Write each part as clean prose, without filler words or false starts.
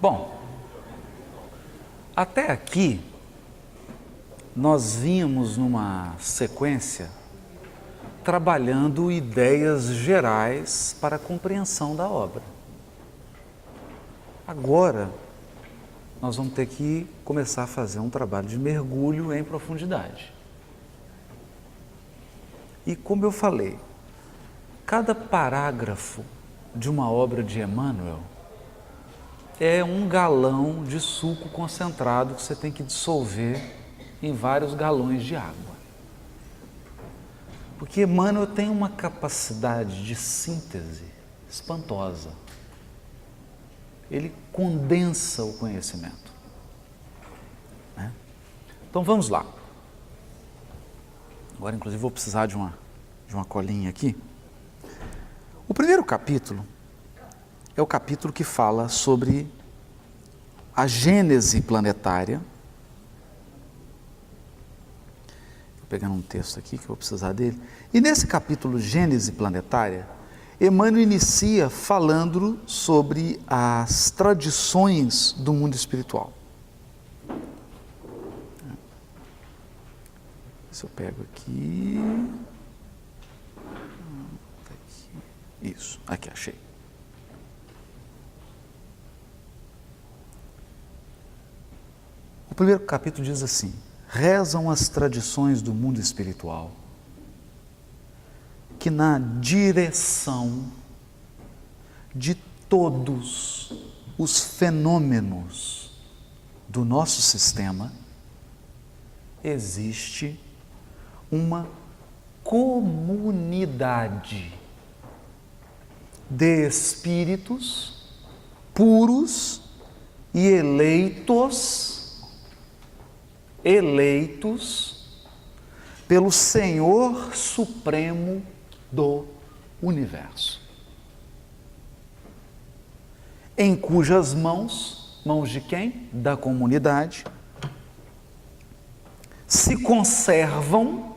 Bom, até aqui nós vínhamos numa sequência trabalhando ideias gerais para a compreensão da obra. Agora, nós vamos ter que começar a fazer um trabalho de mergulho em profundidade. E como eu falei, cada parágrafo de uma obra de Emmanuel é um galão de suco concentrado que você tem que dissolver em vários galões de água. Porque Emmanuel tem uma capacidade de síntese espantosa. Ele condensa o conhecimento, né? Então vamos lá. Agora, inclusive, vou precisar de uma colinha aqui. O primeiro capítulo é o capítulo que fala sobre a gênese planetária. Vou pegar um texto aqui que eu vou precisar dele. E nesse capítulo Gênese planetária, Emmanuel inicia falando sobre as tradições do mundo espiritual. Se eu pego aqui. Isso, aqui, achei. O primeiro capítulo diz assim: rezam as tradições do mundo espiritual que na direção de todos os fenômenos do nosso sistema existe uma comunidade de espíritos puros e eleitos pelo Senhor Supremo do Universo, em cujas mãos de quem? Da comunidade, se conservam,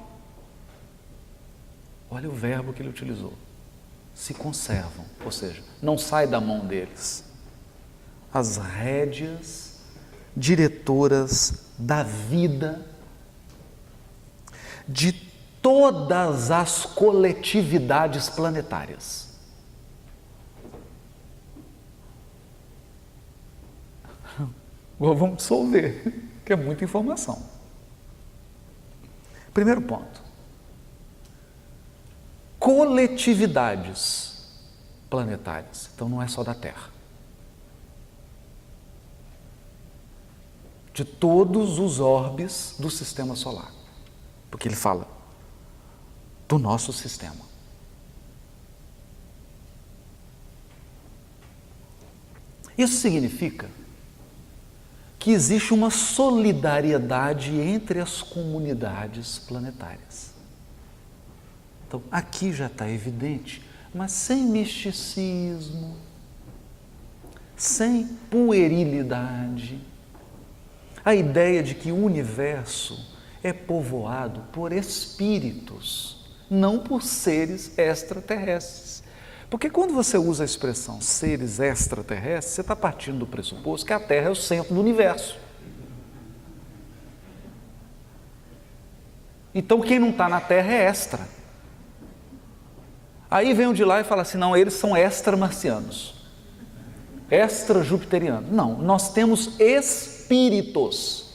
olha o verbo que ele utilizou, se conservam, ou seja, não sai da mão deles, as rédeas diretoras da vida de todas as coletividades planetárias. Agora vamos dissolver, que é muita informação. Primeiro ponto: coletividades planetárias. Então não é só da Terra. De todos os orbes do sistema solar. Porque ele fala do nosso sistema. Isso significa que existe uma solidariedade entre as comunidades planetárias. Então, aqui já está evidente, mas sem misticismo, sem puerilidade, a ideia de que o universo é povoado por espíritos, não por seres extraterrestres. Porque quando você usa a expressão seres extraterrestres, você está partindo do pressuposto que a Terra é o centro do universo. Então quem não está na Terra é extra. Aí vem um de lá e fala assim, não, eles são extra-marcianos, extra-jupiterianos. Não, nós temos espíritos.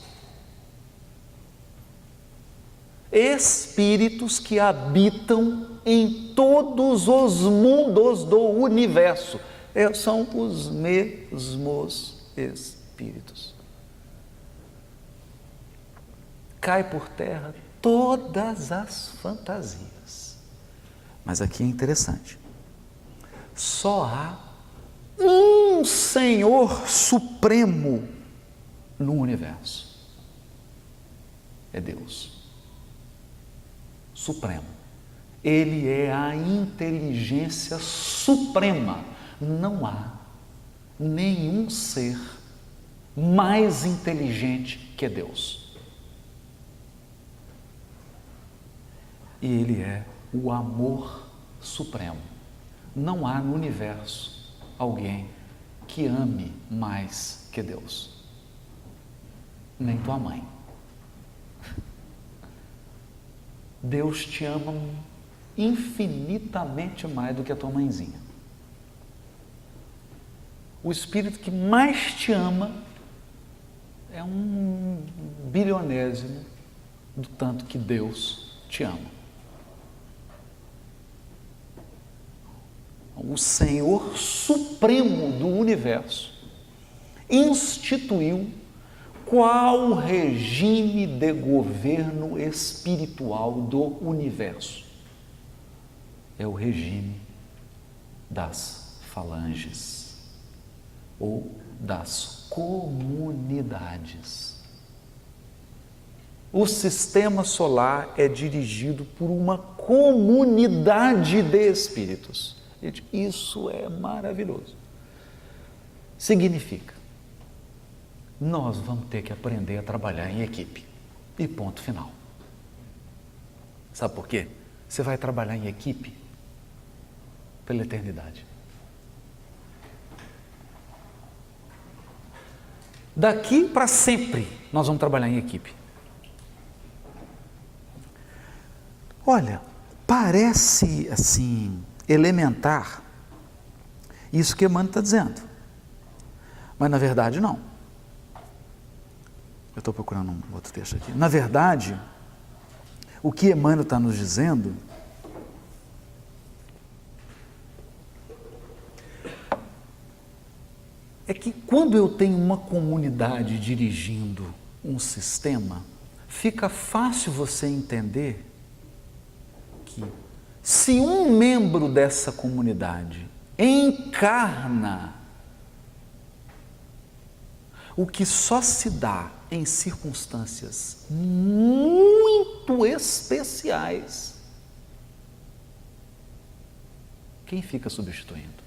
Espíritos que habitam em todos os mundos do universo. São os mesmos espíritos. Cai por terra todas as fantasias. Mas aqui é interessante. Só há um Senhor Supremo no universo. É Deus. Supremo. Ele é a inteligência suprema. Não há nenhum ser mais inteligente que Deus. E Ele é o amor supremo. Não há no universo alguém que ame mais que Deus, nem tua mãe. Deus te ama infinitamente mais do que a tua mãezinha. O espírito que mais te ama é um bilionésimo do tanto que Deus te ama. O Senhor Supremo do Universo instituiu qual regime de governo espiritual do universo? É o regime das falanges ou das comunidades. O sistema solar é dirigido por uma comunidade de espíritos. Gente, isso é maravilhoso. Significa, nós vamos ter que aprender a trabalhar em equipe. E ponto final. Sabe por quê? Você vai trabalhar em equipe pela eternidade. Daqui para sempre nós vamos trabalhar em equipe. Olha, parece assim elementar isso que Emmanuel está dizendo, mas na verdade não. Eu estou procurando um outro texto aqui. Na verdade, o que Emmanuel está nos dizendo é que quando eu tenho uma comunidade dirigindo um sistema, fica fácil você entender que se um membro dessa comunidade encarna o que só se dá em circunstâncias muito especiais, quem fica substituindo?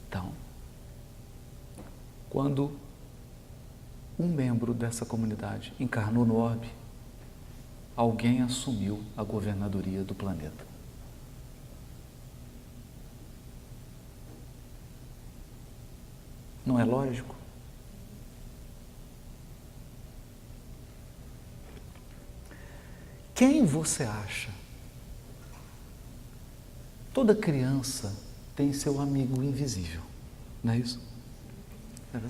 Então, quando um membro dessa comunidade encarnou no orbe, alguém assumiu a governadoria do planeta. Não é lógico? Quem você acha? Toda criança tem seu amigo invisível, não é isso?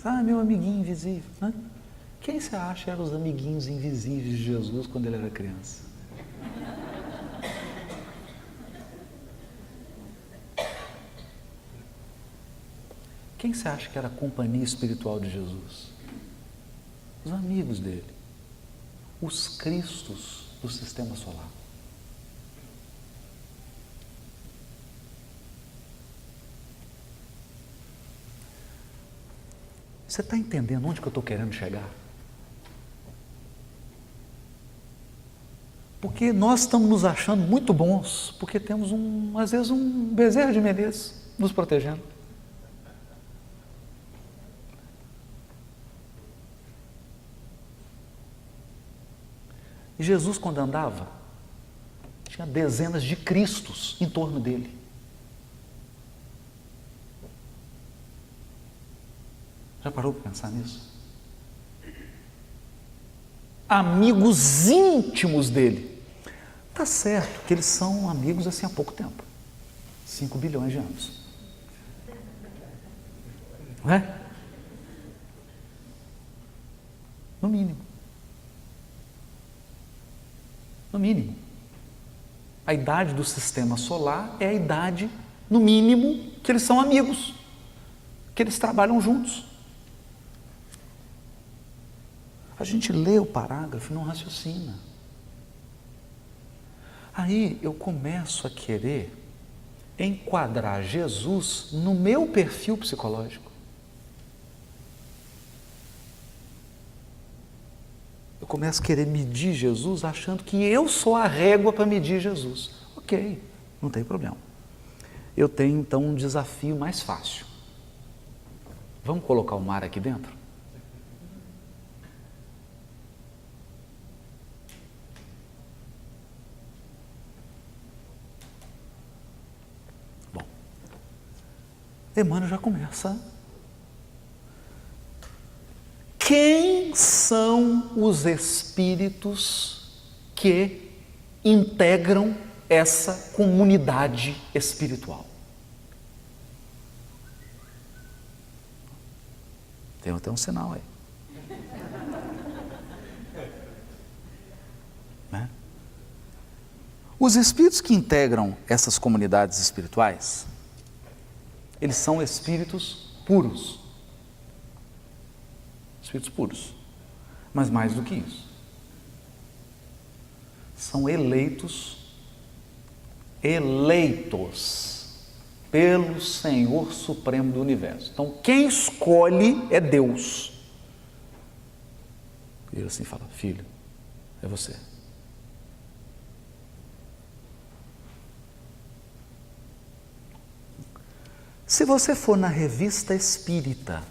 Ah, meu amiguinho invisível, né? Quem você acha eram os amiguinhos invisíveis de Jesus quando ele era criança? Quem você acha que era a companhia espiritual de Jesus? Os amigos dele, os cristos do sistema solar. Você está entendendo onde que eu estou querendo chegar? Porque nós estamos nos achando muito bons, porque temos às vezes um Bezerra de Menezes nos protegendo. E Jesus, quando andava, tinha dezenas de Cristos em torno dele. Já parou para pensar nisso? Amigos íntimos dele. Tá certo que eles são amigos assim há pouco tempo. 5 bilhões de anos. Não é? No mínimo. No mínimo. A idade do sistema solar é a idade, no mínimo, que eles são amigos, que eles trabalham juntos. A gente lê o parágrafo e não raciocina. Aí eu começo a querer enquadrar Jesus no meu perfil psicológico. Eu começo a querer medir Jesus achando que eu sou a régua para medir Jesus. Ok, não tem problema. Eu tenho então um desafio mais fácil. Vamos colocar o mar aqui dentro? Bom, Emmanuel já começa. Quem são os espíritos que integram essa comunidade espiritual? Tem até um sinal aí. Né? Os espíritos que integram essas comunidades espirituais, eles são espíritos puros. Espíritos puros. Mas mais do que isso. São eleitos pelo Senhor Supremo do Universo. Então, quem escolhe é Deus. E ele assim fala: filho, é você. Se você for na Revista Espírita,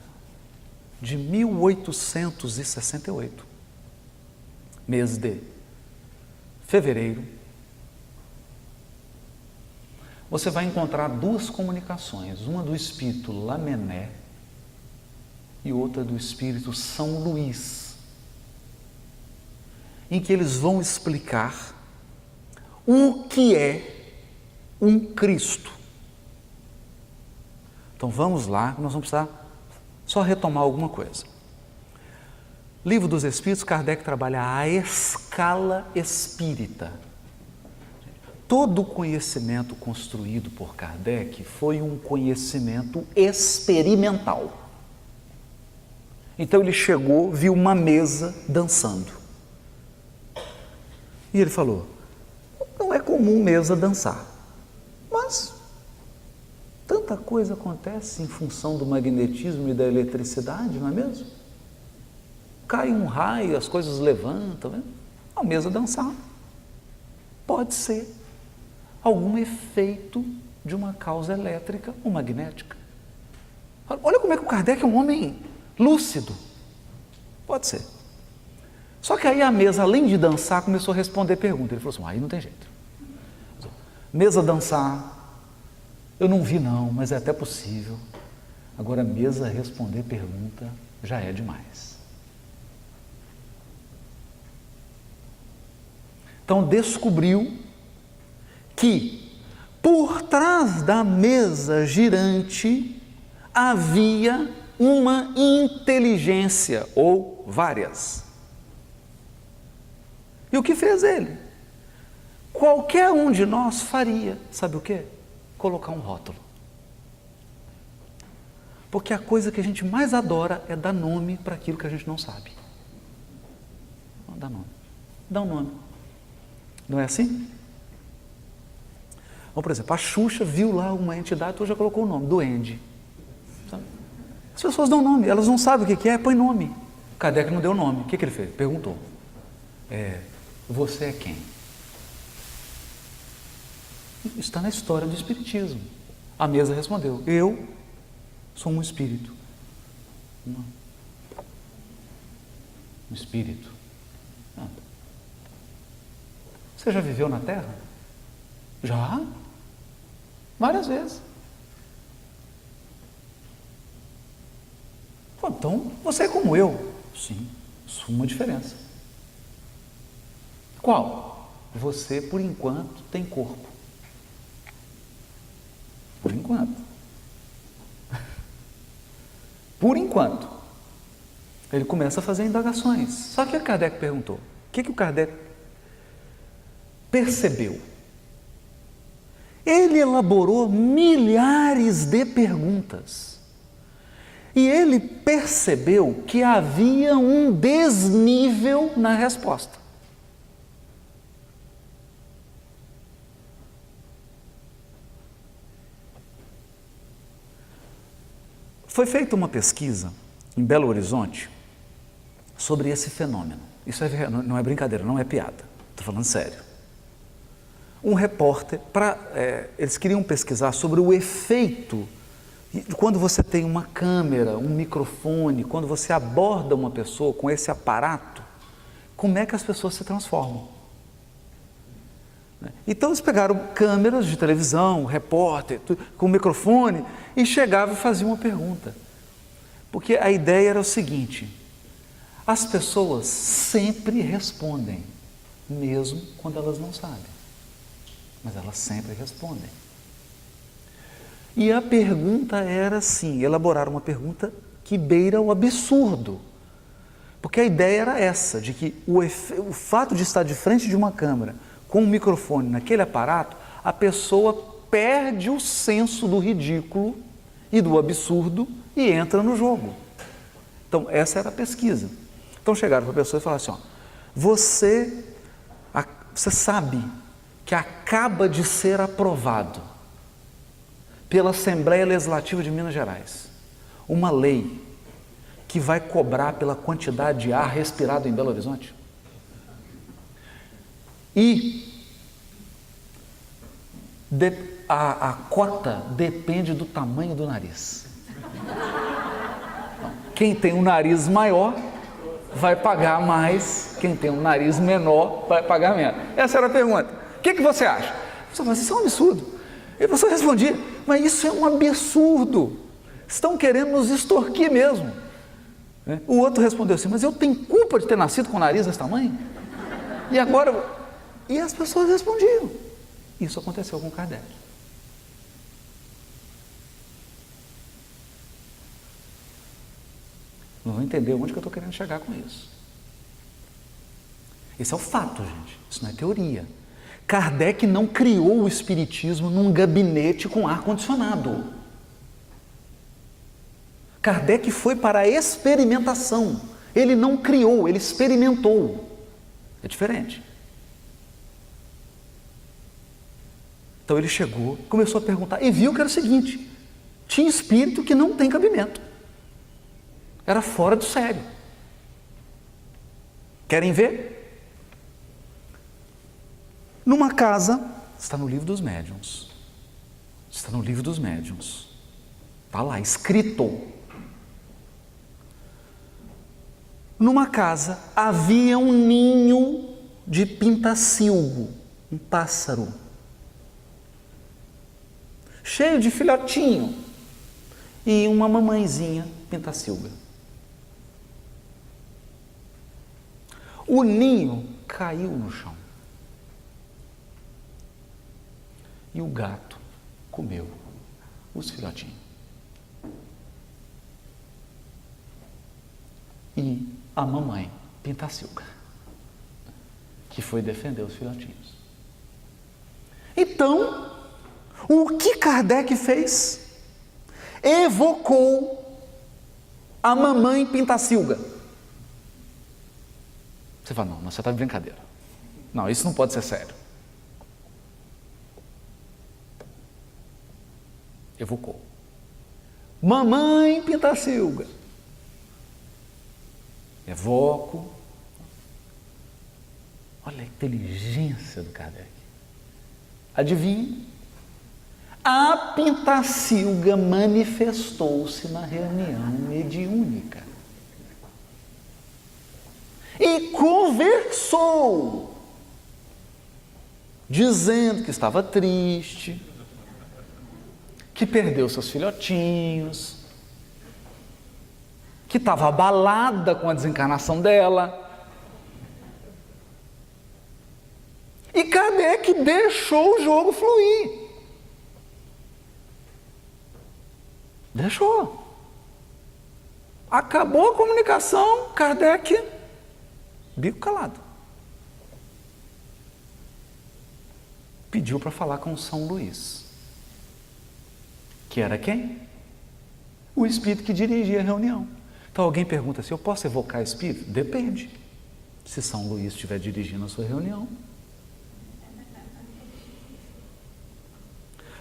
de 1868, mês de fevereiro, você vai encontrar duas comunicações, uma do espírito Lamennais e outra do espírito São Luís, em que eles vão explicar o que é um Cristo. Então vamos lá, nós vamos precisar só retomar alguma coisa. Livro dos Espíritos, Kardec trabalha a escala espírita. Todo o conhecimento construído por Kardec foi um conhecimento experimental. Então ele chegou, viu uma mesa dançando. E ele falou: não é comum mesa dançar, mas tanta coisa acontece em função do magnetismo e da eletricidade, não é mesmo? Cai um raio, as coisas levantam, né? A mesa dançar. Pode ser algum efeito de uma causa elétrica ou magnética. Olha como é que o Kardec é um homem lúcido. Pode ser. Só que aí a mesa, além de dançar, começou a responder perguntas. Ele falou assim: aí não tem jeito. Mesa dançar, eu não vi não, mas é até possível. Agora, mesa responder pergunta já é demais. Então descobriu que por trás da mesa girante havia uma inteligência, ou várias. E o que fez ele? Qualquer um de nós faria, sabe o quê? Colocar um rótulo. Porque a coisa que a gente mais adora é dar nome para aquilo que a gente não sabe. Não dá nome. Dá um nome. Não é assim? Ou, por exemplo, a Xuxa viu lá uma entidade, então já colocou o nome, duende. Sabe? As pessoas dão nome, elas não sabem o que é, põe nome. Kardec não deu nome. O que ele fez? Perguntou: você é quem? Está na história do Espiritismo. A mesa respondeu: eu sou um espírito. Um espírito. Você já viveu na Terra? Já? Várias vezes. Então, você é como eu. Sim, isso é uma diferença. Qual? Você, por enquanto, tem corpo. Por enquanto. Por enquanto. Ele começa a fazer indagações. Só que Kardec perguntou. O que o Kardec percebeu? Ele elaborou milhares de perguntas. E ele percebeu que havia um desnível na resposta. Foi feita uma pesquisa em Belo Horizonte sobre esse fenômeno. Isso não é brincadeira, não é piada. Estou falando sério. Um repórter, eles queriam pesquisar sobre o efeito quando você tem uma câmera, um microfone, quando você aborda uma pessoa com esse aparato, como é que as pessoas se transformam. Então eles pegaram câmeras de televisão, repórter, com microfone, e chegavam e faziam uma pergunta. Porque a ideia era o seguinte: as pessoas sempre respondem, mesmo quando elas não sabem. Mas elas sempre respondem. E a pergunta era assim, elaboraram uma pergunta que beira o absurdo. Porque a ideia era essa, de que o fato de estar de frente de uma câmera, com um microfone naquele aparato, a pessoa perde o senso do ridículo e do absurdo e entra no jogo. Então, essa era a pesquisa. Então, chegaram para a pessoa e falaram assim, ó, você sabe que acaba de ser aprovado pela Assembleia Legislativa de Minas Gerais uma lei que vai cobrar pela quantidade de ar respirado em Belo Horizonte? E a cota depende do tamanho do nariz. Quem tem um nariz maior vai pagar mais, quem tem um nariz menor vai pagar menos. Essa era a pergunta. O que você acha? Você fala, isso é um absurdo. E a pessoa respondia, mas isso é um absurdo. Estão querendo nos extorquir mesmo. O outro respondeu assim, mas eu tenho culpa de ter nascido com o nariz desse tamanho? E agora... E as pessoas respondiam. Isso aconteceu com Kardec. Não vão entender onde que eu estou querendo chegar com isso. Esse é o fato, gente. Isso não é teoria. Kardec não criou o espiritismo num gabinete com ar-condicionado. Kardec foi para a experimentação. Ele não criou, ele experimentou. É diferente. Então ele chegou, começou a perguntar e viu que era o seguinte: tinha espírito que não tem cabimento. Era fora do sério. Querem ver? Numa casa, está no livro dos médiuns. Está no livro dos médiuns. Está lá, escrito. Numa casa havia um ninho de pintacilgo, um pássaro, cheio de filhotinho, e uma mamãezinha pintacilga. O ninho caiu no chão. E o gato comeu os filhotinhos. E a mamãe pintacilga, que foi defender os filhotinhos. Então, o que Kardec fez? Evocou a mamãe pintacilga. Você fala, não, você está de brincadeira. Não, isso não pode ser sério. Evocou. Mamãe pintacilga. Evoco. Olha a inteligência do Kardec. Adivinha? A pintacilga manifestou-se na reunião mediúnica e conversou, dizendo que estava triste, que perdeu seus filhotinhos, que estava abalada com a desencarnação dela. E Kardec deixou o jogo fluir. Deixou. Acabou a comunicação, Kardec, bico calado. Pediu para falar com São Luís. Que era quem? O espírito que dirigia a reunião. Então alguém pergunta assim, eu posso evocar espírito? Depende. Se São Luís estiver dirigindo a sua reunião.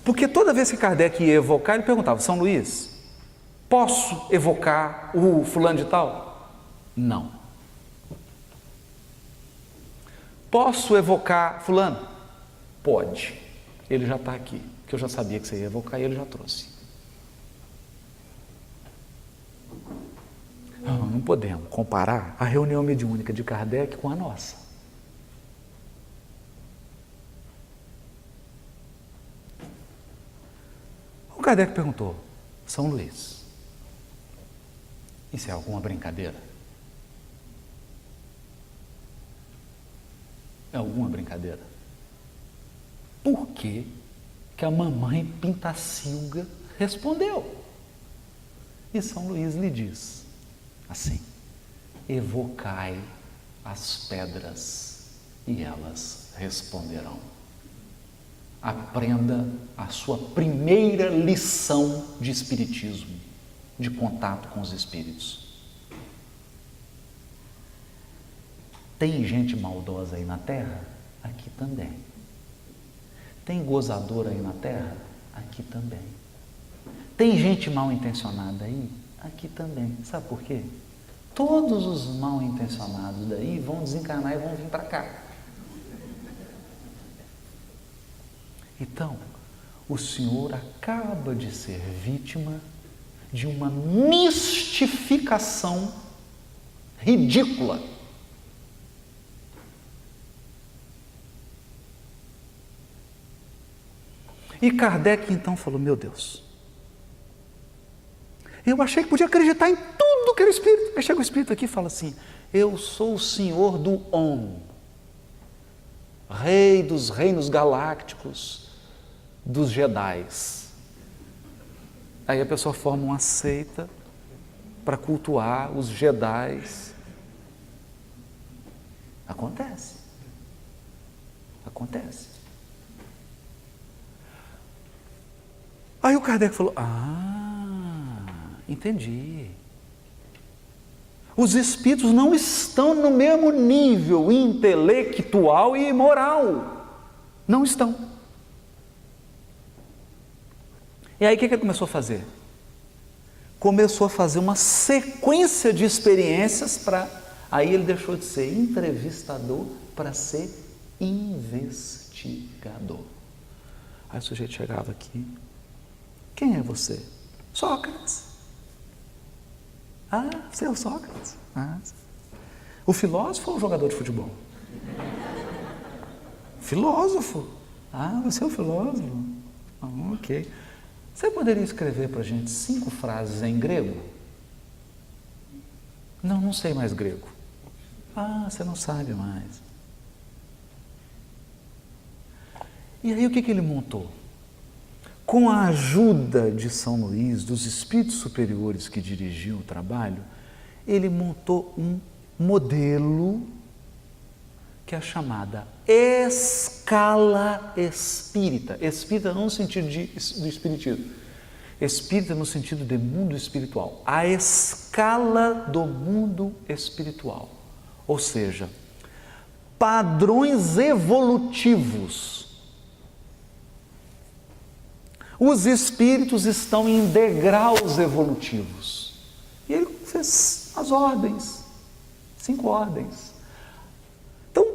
Porque toda vez que Kardec ia evocar, ele perguntava, São Luís, posso evocar o fulano de tal? Não. Posso evocar fulano? Pode. Ele já está aqui, que eu já sabia que você ia evocar e ele já trouxe. Não podemos comparar a reunião mediúnica de Kardec com a nossa. Kardec perguntou: São Luís, isso é alguma brincadeira? É alguma brincadeira? Por que que a mamãe Pintacilga respondeu? E São Luís lhe diz assim: evocai as pedras e elas responderão. Aprenda a sua primeira lição de espiritismo, de contato com os espíritos. Tem gente maldosa aí na terra? Aqui também. Tem gozador aí na terra? Aqui também. Tem gente mal intencionada aí? Aqui também. Sabe por quê? Todos os mal intencionados daí vão desencarnar e vão vir para cá. Então, o senhor acaba de ser vítima de uma mistificação ridícula. E Kardec então falou: meu Deus, eu achei que podia acreditar em tudo que era espírito. Aí chega o espírito aqui e fala assim: eu sou o senhor do Om, rei dos reinos galácticos, dos Jedis. Aí a pessoa forma uma seita para cultuar os Jedis. Acontece. Acontece. Aí o Kardec falou: entendi. Os espíritos não estão no mesmo nível intelectual e moral. Não estão. E aí o que ele começou a fazer? Começou a fazer uma sequência de experiências para... Aí ele deixou de ser entrevistador para ser investigador. Aí o sujeito chegava aqui: quem é você? Sócrates. Ah, você é o Sócrates? Ah. O filósofo ou o jogador de futebol? Filósofo. Ah, você é o filósofo? Ah, ok. Você poderia escrever para a gente 5 frases em grego? Não, não sei mais grego. Ah, você não sabe mais. E aí o que ele montou? Com a ajuda de São Luís, dos espíritos superiores que dirigiam o trabalho, ele montou um modelo que é a chamada escala espírita. Espírita não no sentido do espiritismo. Espírita no sentido de mundo espiritual. A escala do mundo espiritual. Ou seja, padrões evolutivos. Os espíritos estão em degraus evolutivos. E ele fez as ordens, 5 ordens. Então,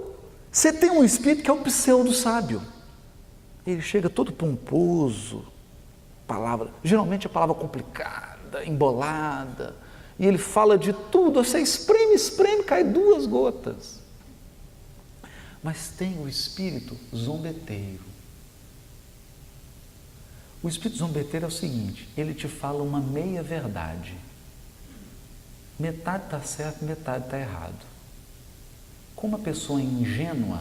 você tem um espírito que é o pseudo-sábio. Ele chega todo pomposo, geralmente a palavra complicada, embolada, e ele fala de tudo, você espreme, cai 2 gotas. Mas tem o espírito zombeteiro. O espírito zombeteiro é o seguinte: ele te fala uma meia verdade. Metade está certo, metade está errado. Como a pessoa é ingênua,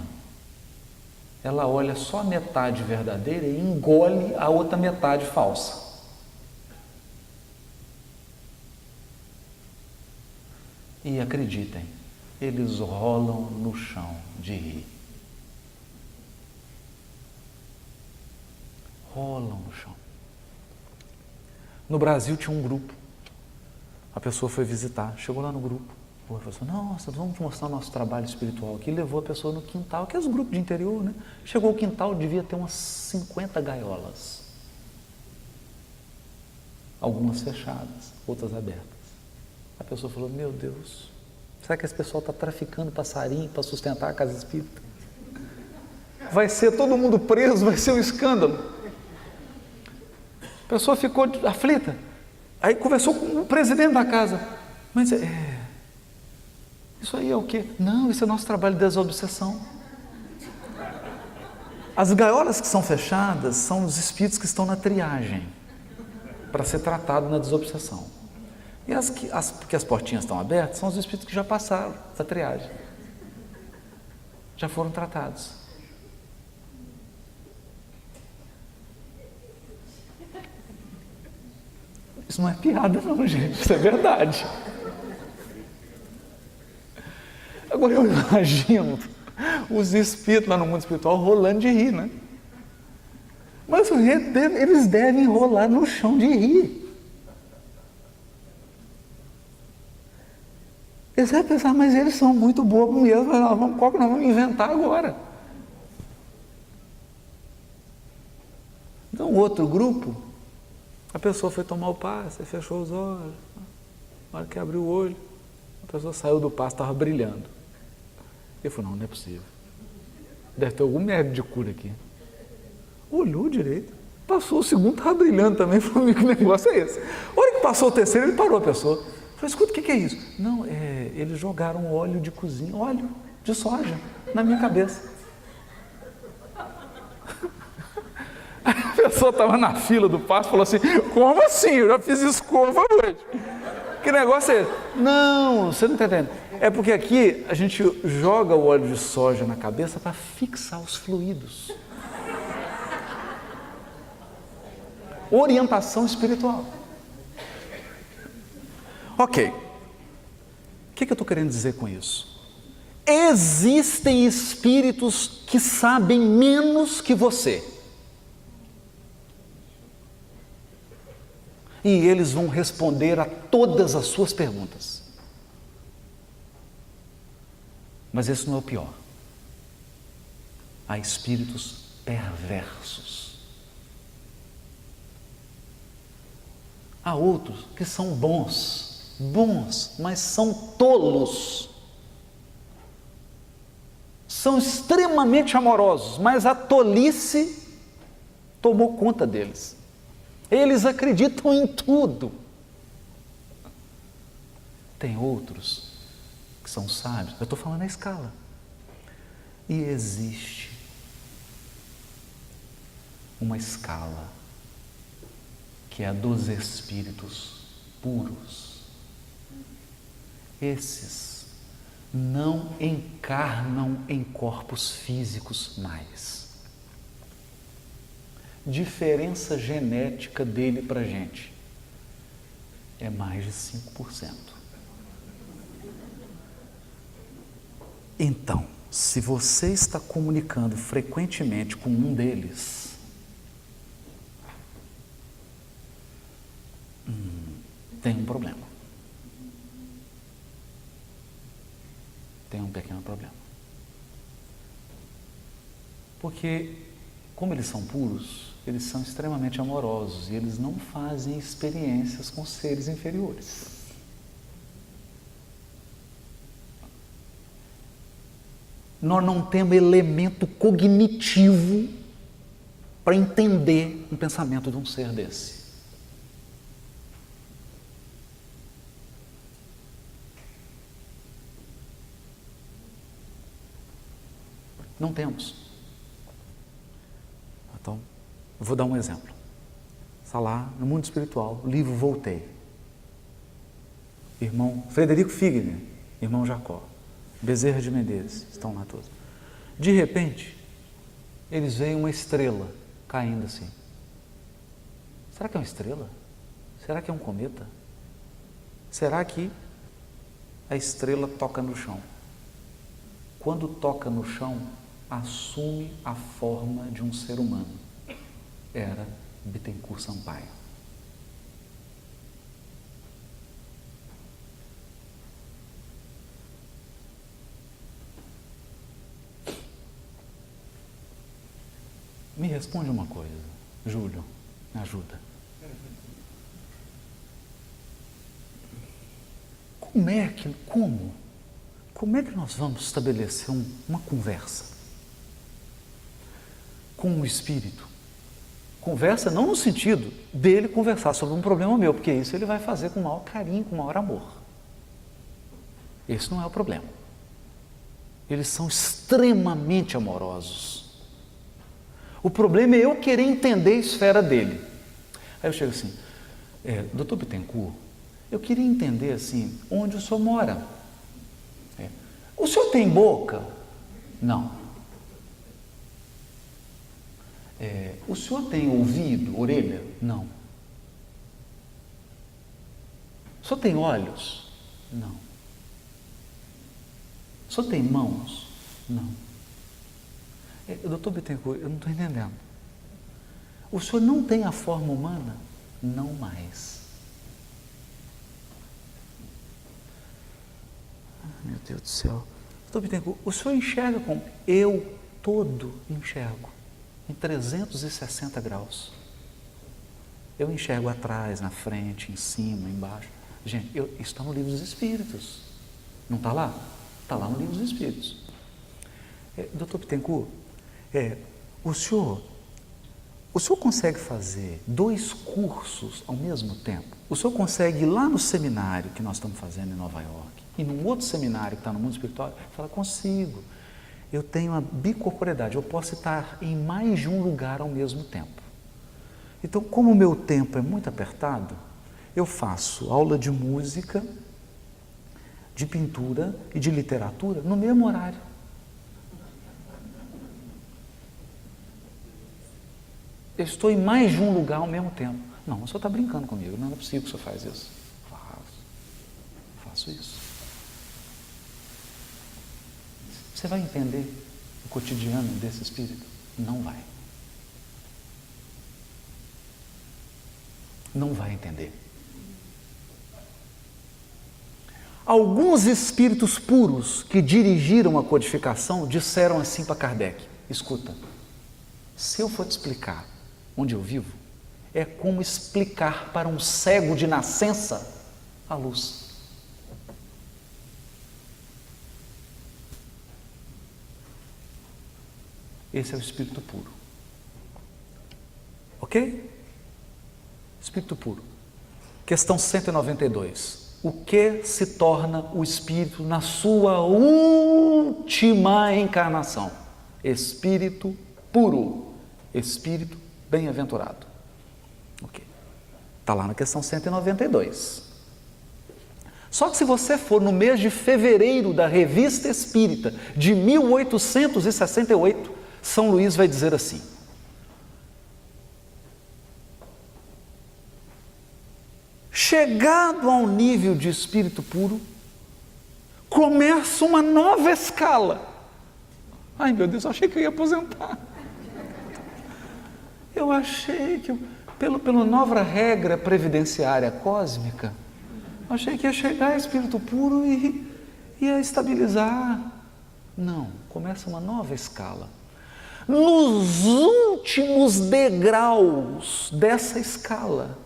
ela olha só a metade verdadeira e engole a outra metade falsa. E acreditem, eles rolam no chão de rir. Rolam no chão. No Brasil tinha um grupo. A pessoa foi visitar, chegou lá no grupo. O professor: nossa, vamos mostrar o nosso trabalho espiritual aqui. Levou a pessoa no quintal, que é os grupos de interior, né? Chegou ao quintal, devia ter umas 50 gaiolas. Algumas fechadas, outras abertas. A pessoa falou: meu Deus, será que esse pessoal está traficando passarinho para sustentar a casa espírita? Vai ser todo mundo preso, vai ser um escândalo. A pessoa ficou aflita. Aí conversou com o presidente da casa. Mas isso aí é o quê? Não, isso é nosso trabalho de desobsessão. As gaiolas que são fechadas são os espíritos que estão na triagem. para ser tratado na desobsessão. E porque as portinhas estão abertas, são os espíritos que já passaram essa triagem. Já foram tratados. Isso não é piada não, gente, isso é verdade. Agora eu imagino os espíritos lá no mundo espiritual rolando de rir, né? Mas eles devem rolar no chão de rir. Eles devem pensar, mas eles são muito bobos mesmo, qual que nós vamos inventar agora? Então, outro grupo, a pessoa foi tomar o passe, fechou os olhos, na hora que abriu o olho, a pessoa saiu do passe, estava brilhando. Eu falei, não é possível. Deve ter algum método de cura aqui. Olhou direito, passou o segundo, estava brilhando também. Falei, que negócio é esse? A hora que passou o terceiro, ele parou a pessoa. Falei, escuta, o que é isso? Não, eles jogaram óleo de cozinha, óleo de soja, na minha cabeça. A pessoa estava na fila do passo e falou assim, como assim? Eu já fiz escova hoje. Que negócio é esse? Não, você não está entendendo. É porque aqui a gente joga o óleo de soja na cabeça para fixar os fluidos. Orientação espiritual. Ok. O que eu estou querendo dizer com isso? Existem espíritos que sabem menos que você. E eles vão responder a todas as suas perguntas. Mas esse não é o pior. Há espíritos perversos. Há outros que são bons, mas são tolos. São extremamente amorosos, mas a tolice tomou conta deles. Eles acreditam em tudo. Tem outros que são sábios, eu estou falando a escala. E existe uma escala que é a dos espíritos puros. Esses não encarnam em corpos físicos mais. Diferença genética dele para a gente é mais de 5%. Então, se você está comunicando frequentemente com um deles, tem um problema. Tem um pequeno problema. Porque, como eles são puros, eles são extremamente amorosos e eles não fazem experiências com seres inferiores. Nós não temos elemento cognitivo para entender um pensamento de um ser desse. Não temos. Então, eu vou dar um exemplo. Está lá no mundo espiritual, o livro Voltei. Irmão Frederico Figner, irmão Jacó, Bezerra de Menezes, estão lá todos. De repente, eles veem uma estrela caindo assim. Será que é uma estrela? Será que é um cometa? Será que a estrela toca no chão? Quando toca no chão, assume a forma de um ser humano. Era Bittencourt Sampaio. Me responde uma coisa, Júlio, me ajuda. Como é que nós vamos estabelecer uma conversa com o espírito? Conversa não no sentido dele conversar sobre um problema meu, porque isso ele vai fazer com o maior carinho, com o maior amor. Esse não é o problema. Eles são extremamente amorosos. O problema é eu querer entender a esfera dele. Aí eu chego assim, Doutor Bittencourt, eu queria entender assim, onde o senhor mora. O senhor tem boca? Não. O senhor tem ouvido, orelha? Não. O senhor tem olhos? Não. O senhor tem mãos? Não. Doutor Bittencourt, eu não estou entendendo. O senhor não tem a forma humana? Não mais. Meu Deus do céu. Doutor Bittencourt, o senhor enxerga como? Eu todo enxergo. Em 360 graus. Eu enxergo atrás, na frente, em cima, embaixo. Gente, isso está no Livro dos Espíritos. Não está lá? Está lá no Livro dos Espíritos. Doutor Bittencourt, o senhor consegue fazer 2 cursos ao mesmo tempo? O senhor consegue ir lá no seminário que nós estamos fazendo em Nova York e num outro seminário que está no mundo espiritual? Fala, consigo. Eu tenho a bicorporeidade, eu posso estar em mais de um lugar ao mesmo tempo. Então, como o meu tempo é muito apertado, eu faço aula de música, de pintura e de literatura no mesmo horário. Eu estou em mais de um lugar ao mesmo tempo. Não, o senhor está brincando comigo, não é possível que o senhor faz isso. Faço isso. Você vai entender o cotidiano desse espírito? Não vai. Não vai entender. Alguns espíritos puros que dirigiram a codificação disseram assim para Kardec: escuta, se eu for te explicar onde eu vivo, é como explicar para um cego de nascença a luz. Esse é o espírito puro. Ok? Espírito puro. Questão 192. O que se torna o espírito na sua última encarnação? Espírito puro. Espírito bem-aventurado. Ok. Está lá na questão 192. Só que se você for no mês de fevereiro da Revista Espírita de 1868, São Luís vai dizer assim: chegado ao nível de espírito puro, começa uma nova escala. Ai meu Deus, eu achei que eu ia aposentar. Eu achei que, pela nova regra previdenciária cósmica, eu achei que ia chegar a espírito puro e ia estabilizar. Não, começa uma nova escala. Nos últimos degraus dessa escala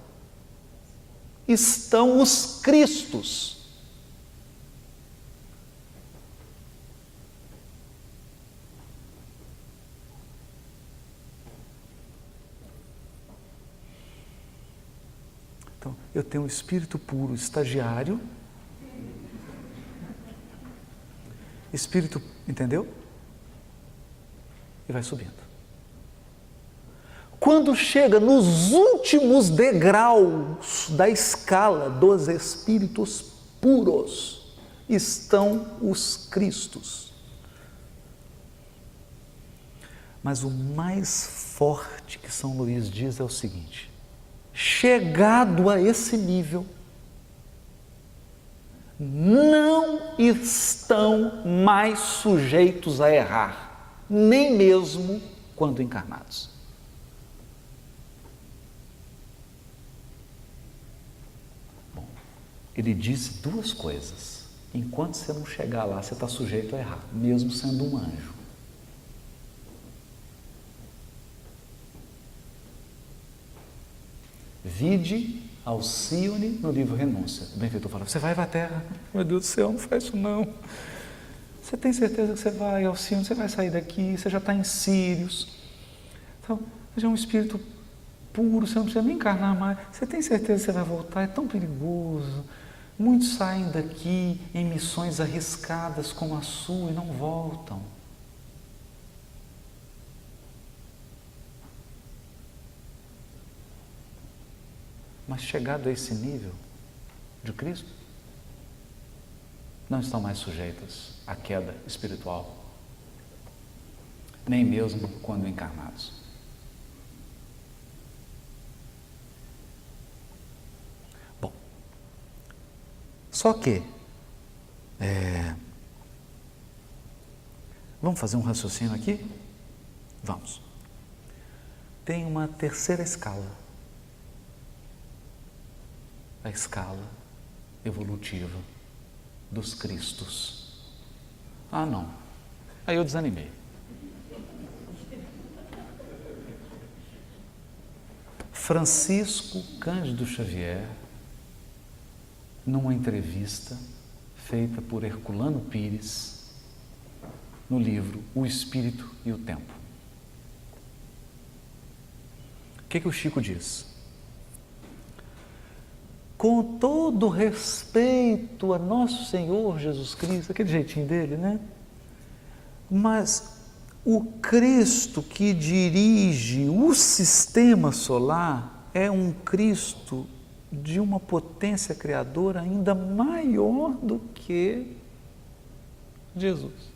estão os Cristos. Então, eu tenho um espírito puro estagiário, espírito, entendeu? E vai subindo. Quando chega nos últimos degraus da escala dos espíritos puros, estão os Cristos. Mas o mais forte que São Luís diz é o seguinte: chegado a esse nível, não estão mais sujeitos a errar, nem mesmo quando encarnados. Bom, ele disse 2 coisas. Enquanto você não chegar lá, você está sujeito a errar, mesmo sendo um anjo. Vide Alcione no livro Renúncia. O benfeitor fala: você vai para a terra? Meu Deus do céu, não faz isso não. Você tem certeza que você vai, Alcione? Você vai sair daqui, você já está em Sírios. Então, já é um espírito puro, você não precisa nem encarnar mais. Você tem certeza que você vai voltar? É tão perigoso. Muitos saem daqui em missões arriscadas como a sua e não voltam. mas chegado a esse nível de Cristo, não estão mais sujeitos à queda espiritual, nem mesmo quando encarnados. Bom, só que vamos fazer um raciocínio aqui? Vamos. Tem uma terceira escala, a escala evolutiva dos Cristos. Ah, não. Aí eu desanimei. Francisco Cândido Xavier, numa entrevista feita por Herculano Pires, no livro O Espírito e o Tempo. O que o Chico diz? Com todo respeito a nosso Senhor Jesus Cristo, aquele jeitinho dele, né? Mas o Cristo que dirige o sistema solar é um Cristo de uma potência criadora ainda maior do que Jesus.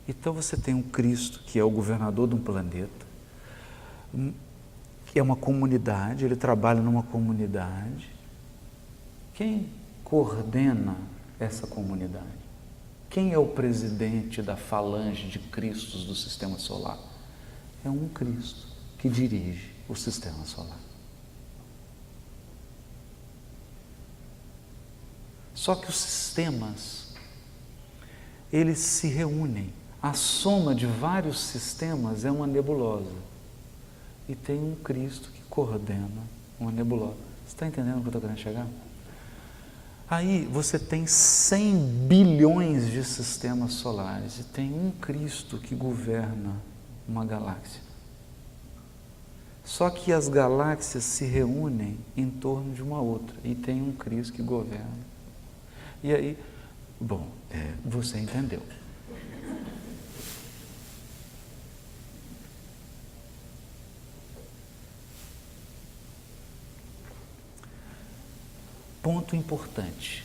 Então você tem um Cristo que é o governador de um planeta, que é uma comunidade, ele trabalha numa comunidade. Quem coordena essa comunidade? Quem é o presidente da falange de Cristos do sistema solar? É um Cristo que dirige o sistema solar. Só que os sistemas, eles se reúnem. A soma de vários sistemas é uma nebulosa. E tem um Cristo que coordena uma nebulosa. Você está entendendo o que eu estou querendo chegar? Aí você tem 100 bilhões de sistemas solares e tem um Cristo que governa uma galáxia. Só que as galáxias se reúnem em torno de uma outra e tem um Cristo que governa. E aí, bom, você entendeu. Ponto importante,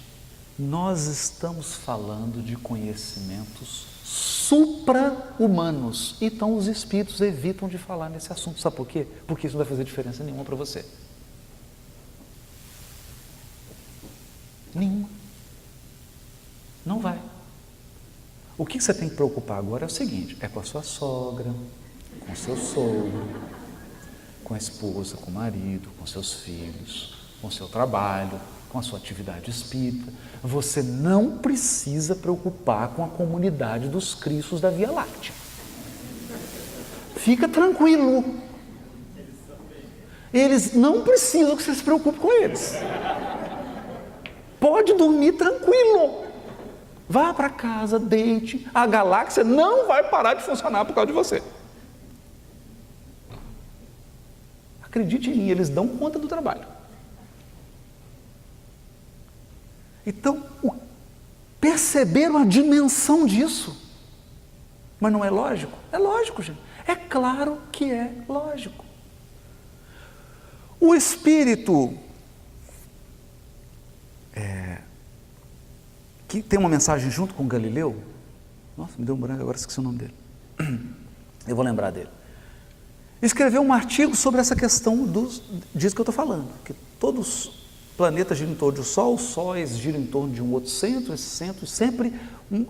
nós estamos falando de conhecimentos supra-humanos, então os espíritos evitam de falar nesse assunto. Sabe por quê? Porque isso não vai fazer diferença nenhuma para você. Nenhuma. Não vai. O que você tem que preocupar agora é o seguinte, é com a sua sogra, com o seu sogro, com a esposa, com o marido, com seus filhos, com o seu trabalho, com a sua atividade espírita. Você não precisa preocupar com a comunidade dos Cristos da Via Láctea. Fica tranquilo. Eles não precisam que você se preocupe com eles. Pode dormir tranquilo. Vá para casa, deite. A galáxia não vai parar de funcionar por causa de você. Acredite em mim, eles dão conta do trabalho. Então, perceberam a dimensão disso? Mas não é lógico? É lógico, gente. É claro que é lógico. O Espírito, que tem uma mensagem junto com Galileu, nossa, me deu um branco agora, esqueci o nome dele. Eu vou lembrar dele. Escreveu um artigo sobre essa questão disso que eu estou falando, que todos planetas giram em torno do Sol, os sóis giram em torno de um outro centro, esse centro, sempre um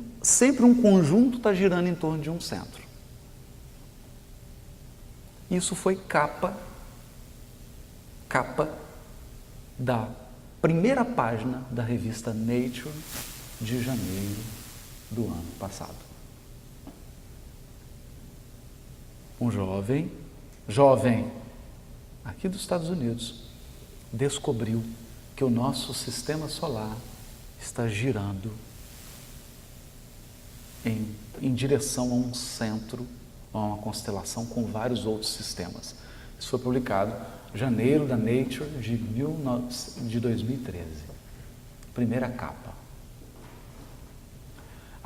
conjunto está girando em torno de um centro. Isso foi capa da primeira página da revista Nature de janeiro do ano passado. Um jovem, aqui dos Estados Unidos, descobriu que o nosso sistema solar está girando em direção a um centro, a uma constelação com vários outros sistemas. Isso foi publicado em janeiro da Nature de 2013. Primeira capa.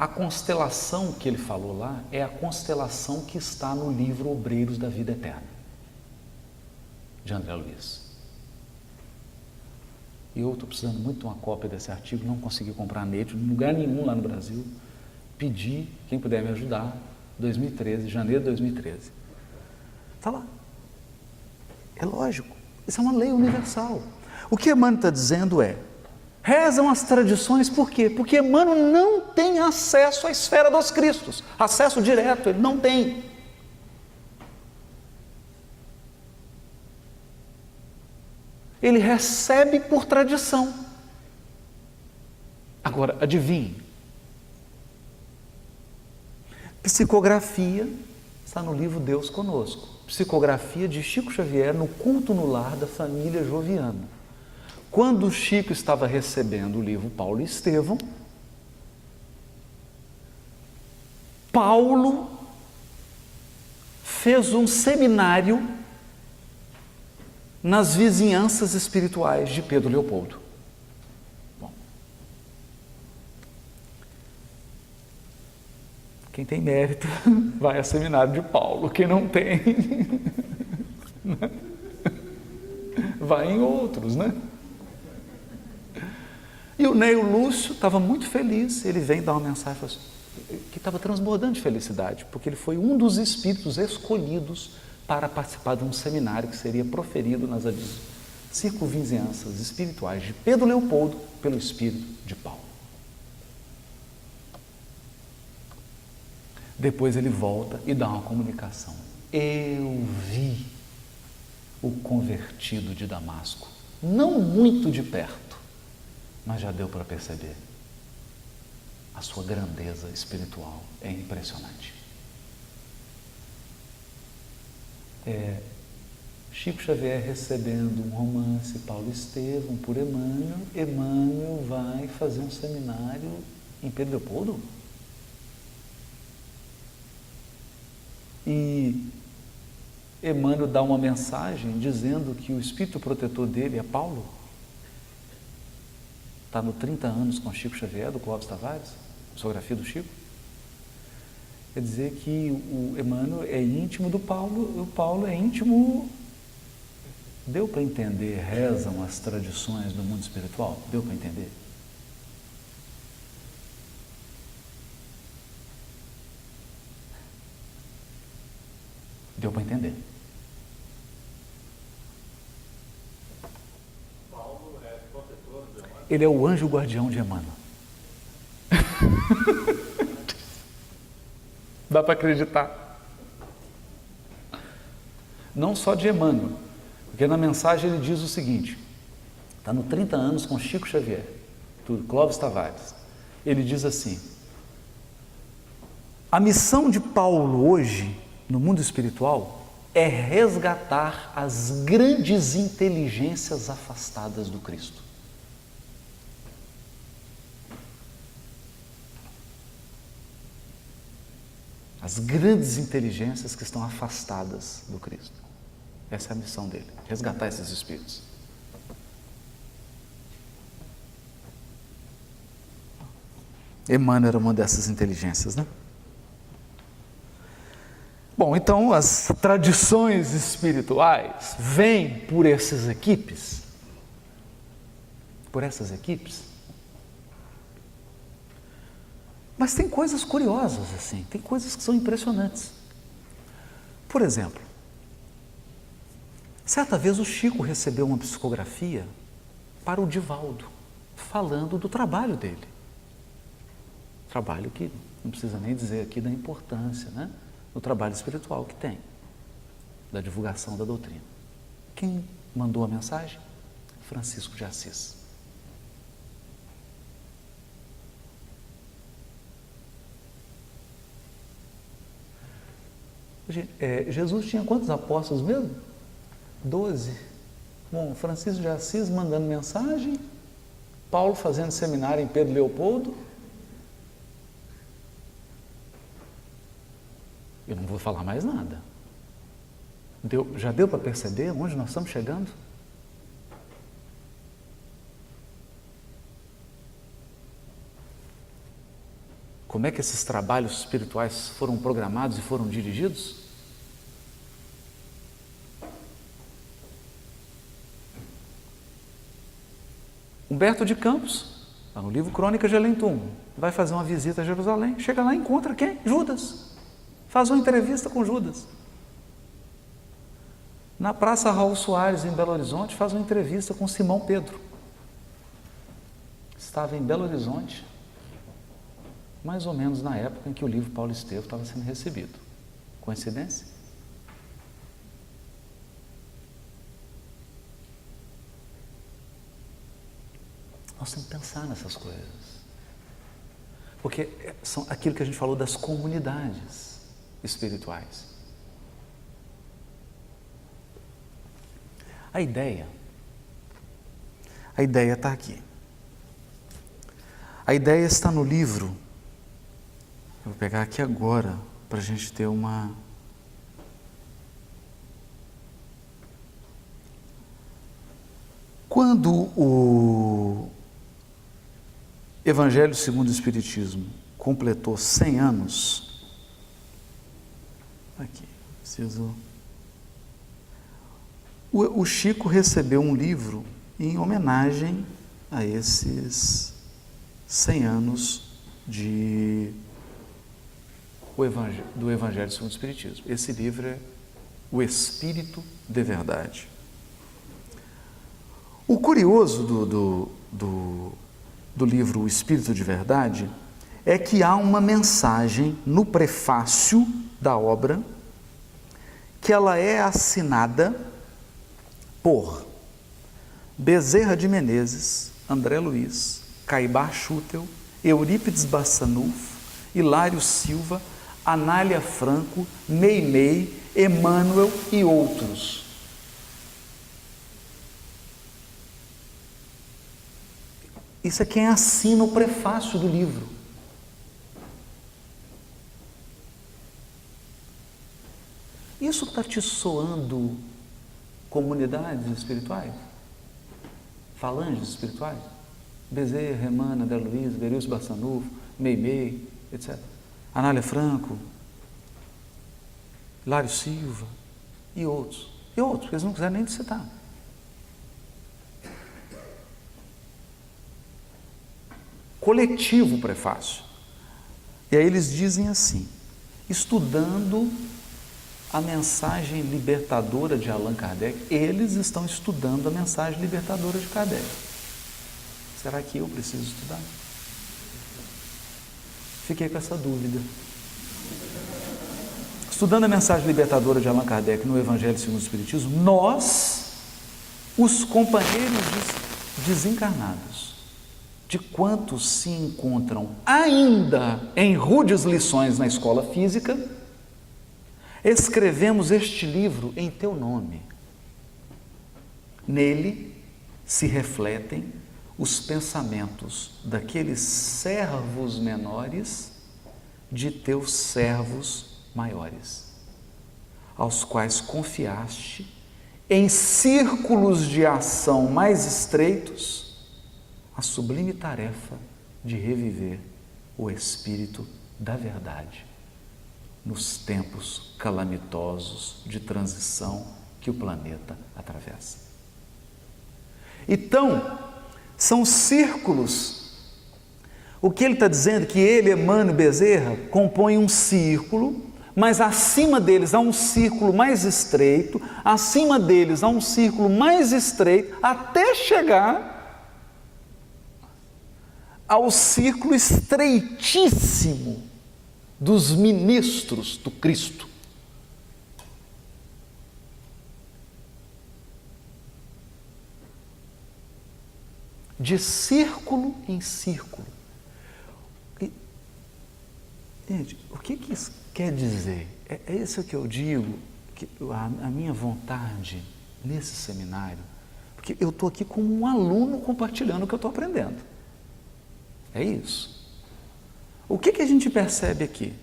A constelação que ele falou lá é a constelação que está no livro Obreiros da Vida Eterna, de André Luiz. E eu estou precisando muito de uma cópia desse artigo, não consegui comprar nele, em lugar nenhum lá no Brasil. Pedi, quem puder me ajudar, 2013, janeiro de 2013. Está lá. É lógico, isso é uma lei universal. O que Emmanuel está dizendo é, rezam as tradições, por quê? Porque Emmanuel não tem acesso à esfera dos Cristos, acesso direto, ele não tem. Ele recebe por tradição. Agora, adivinhe. Psicografia está no livro Deus Conosco. Psicografia de Chico Xavier no culto no lar da família Joviano. Quando Chico estava recebendo o livro Paulo e Estevão, Paulo fez um seminário nas vizinhanças espirituais de Pedro Leopoldo. Bom, quem tem mérito vai ao seminário de Paulo, quem não tem vai em outros, né? E o Neio Lúcio estava muito feliz, ele vem dar uma mensagem que estava transbordando de felicidade, porque ele foi um dos espíritos escolhidos para participar de um seminário que seria proferido nas circunvizinhanças espirituais de Pedro Leopoldo pelo espírito de Paulo. Depois ele volta e dá uma comunicação. Eu vi o convertido de Damasco, não muito de perto, mas já deu para perceber. A sua grandeza espiritual é impressionante. Chico Xavier recebendo um romance Paulo Estevão por Emmanuel, Emmanuel vai fazer um seminário em Pedro Leopoldo? E Emmanuel dá uma mensagem dizendo que o espírito protetor dele é Paulo? Está no 30 anos com Chico Xavier, do Clóvis Tavares, psicografia do Chico. Quer dizer que o Emmanuel é íntimo do Paulo, e o Paulo é íntimo. Deu para entender? Rezam as tradições do mundo espiritual? Deu para entender? Deu para entender? Paulo é protetor de Emmanuel. Ele é o anjo guardião de Emmanuel. Dá para acreditar? Não só de Emmanuel, porque na mensagem ele diz o seguinte, está no 30 anos com Chico Xavier, do Clóvis Tavares. Ele diz assim: a missão de Paulo hoje, no mundo espiritual, é resgatar as grandes inteligências afastadas do Cristo. As grandes inteligências que estão afastadas do Cristo. Essa é a missão dele, resgatar esses espíritos. Emmanuel era uma dessas inteligências, né? Bom, então as tradições espirituais vêm por essas equipes, Mas tem coisas curiosas assim, tem coisas que são impressionantes. Por exemplo, certa vez o Chico recebeu uma psicografia para o Divaldo, falando do trabalho dele. Trabalho que não precisa nem dizer aqui da importância, né? Do trabalho espiritual que tem, da divulgação da doutrina. Quem mandou a mensagem? Francisco de Assis. Jesus tinha quantos apóstolos mesmo? 12. Bom, Francisco de Assis mandando mensagem, Paulo fazendo seminário em Pedro Leopoldo. Eu não vou falar mais nada. Já deu para perceber onde nós estamos chegando? como é que esses trabalhos espirituais foram programados e foram dirigidos? Humberto de Campos, no livro Crônicas de Além Túmulo, vai fazer uma visita a Jerusalém, chega lá e encontra quem? Judas. Faz uma entrevista com Judas. Na Praça Raul Soares, em Belo Horizonte, faz uma entrevista com Simão Pedro. Estava em Belo Horizonte, mais ou menos na época em que o livro Paulo Estevam estava sendo recebido. Coincidência? Nós temos que pensar nessas coisas. Porque são aquilo que a gente falou das comunidades espirituais. A ideia está aqui. A ideia está no livro. Eu vou pegar aqui agora para a gente ter uma... Quando o Evangelho segundo o Espiritismo completou 100 anos, aqui, preciso... O Chico recebeu um livro em homenagem a esses 100 anos do Evangelho segundo o Espiritismo. Esse livro é O Espírito de Verdade. O curioso do livro O Espírito de Verdade é que há uma mensagem no prefácio da obra que ela é assinada por Bezerra de Menezes, André Luiz, Caibá Schutel, Eurípides Bassanufo, Hilário Silva, Anália Franco, Meimei, Emmanuel e outros. Isso é quem assina o prefácio do livro. Isso está te soando comunidades espirituais? Falanges espirituais? Bezerra, Emmanuel, André Luiz, Veríus Bassanufo, Meimei, etc. Anália Franco, Hilário Silva e outros. E outros, que eles não quiserem nem citar. Coletivo prefácio. E aí eles dizem assim: estudando a mensagem libertadora de Allan Kardec, eles estão estudando a mensagem libertadora de Kardec. Será que eu preciso estudar? Fiquei com essa dúvida. Estudando a mensagem libertadora de Allan Kardec no Evangelho segundo o Espiritismo, nós, os companheiros desencarnados, de quantos se encontram ainda em rudes lições na escola física, escrevemos este livro em teu nome. Nele se refletem os pensamentos daqueles servos menores de teus servos maiores, aos quais confiaste, em círculos de ação mais estreitos, a sublime tarefa de reviver o Espírito da Verdade nos tempos calamitosos de transição que o planeta atravessa. Então, são círculos. O que ele está dizendo é que ele, Emmanuel Bezerra, compõe um círculo, mas acima deles há um círculo mais estreito, acima deles há um círculo mais estreito, até chegar ao círculo estreitíssimo dos ministros do Cristo. De círculo em círculo. Gente, o que isso quer dizer? É isso que eu digo, que a minha vontade nesse seminário, porque eu estou aqui como um aluno compartilhando o que eu estou aprendendo. É isso. O que a gente percebe aqui?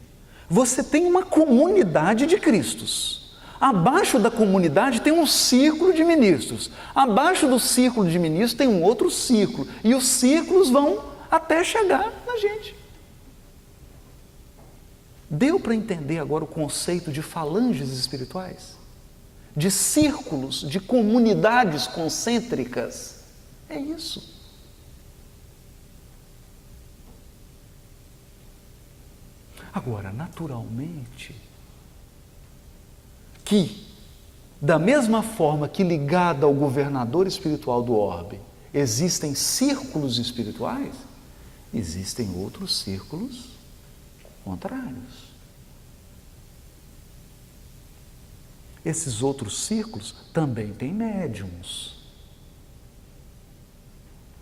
Você tem uma comunidade de Cristos. Abaixo da comunidade tem um círculo de ministros. Abaixo do círculo de ministros tem um outro círculo. E os círculos vão até chegar na gente. Deu para entender agora o conceito de falanges espirituais? De círculos, de comunidades concêntricas? É isso. Agora, naturalmente, que, da mesma forma que ligado ao governador espiritual do orbe, existem círculos espirituais, existem outros círculos contrários. Esses outros círculos também têm médiums.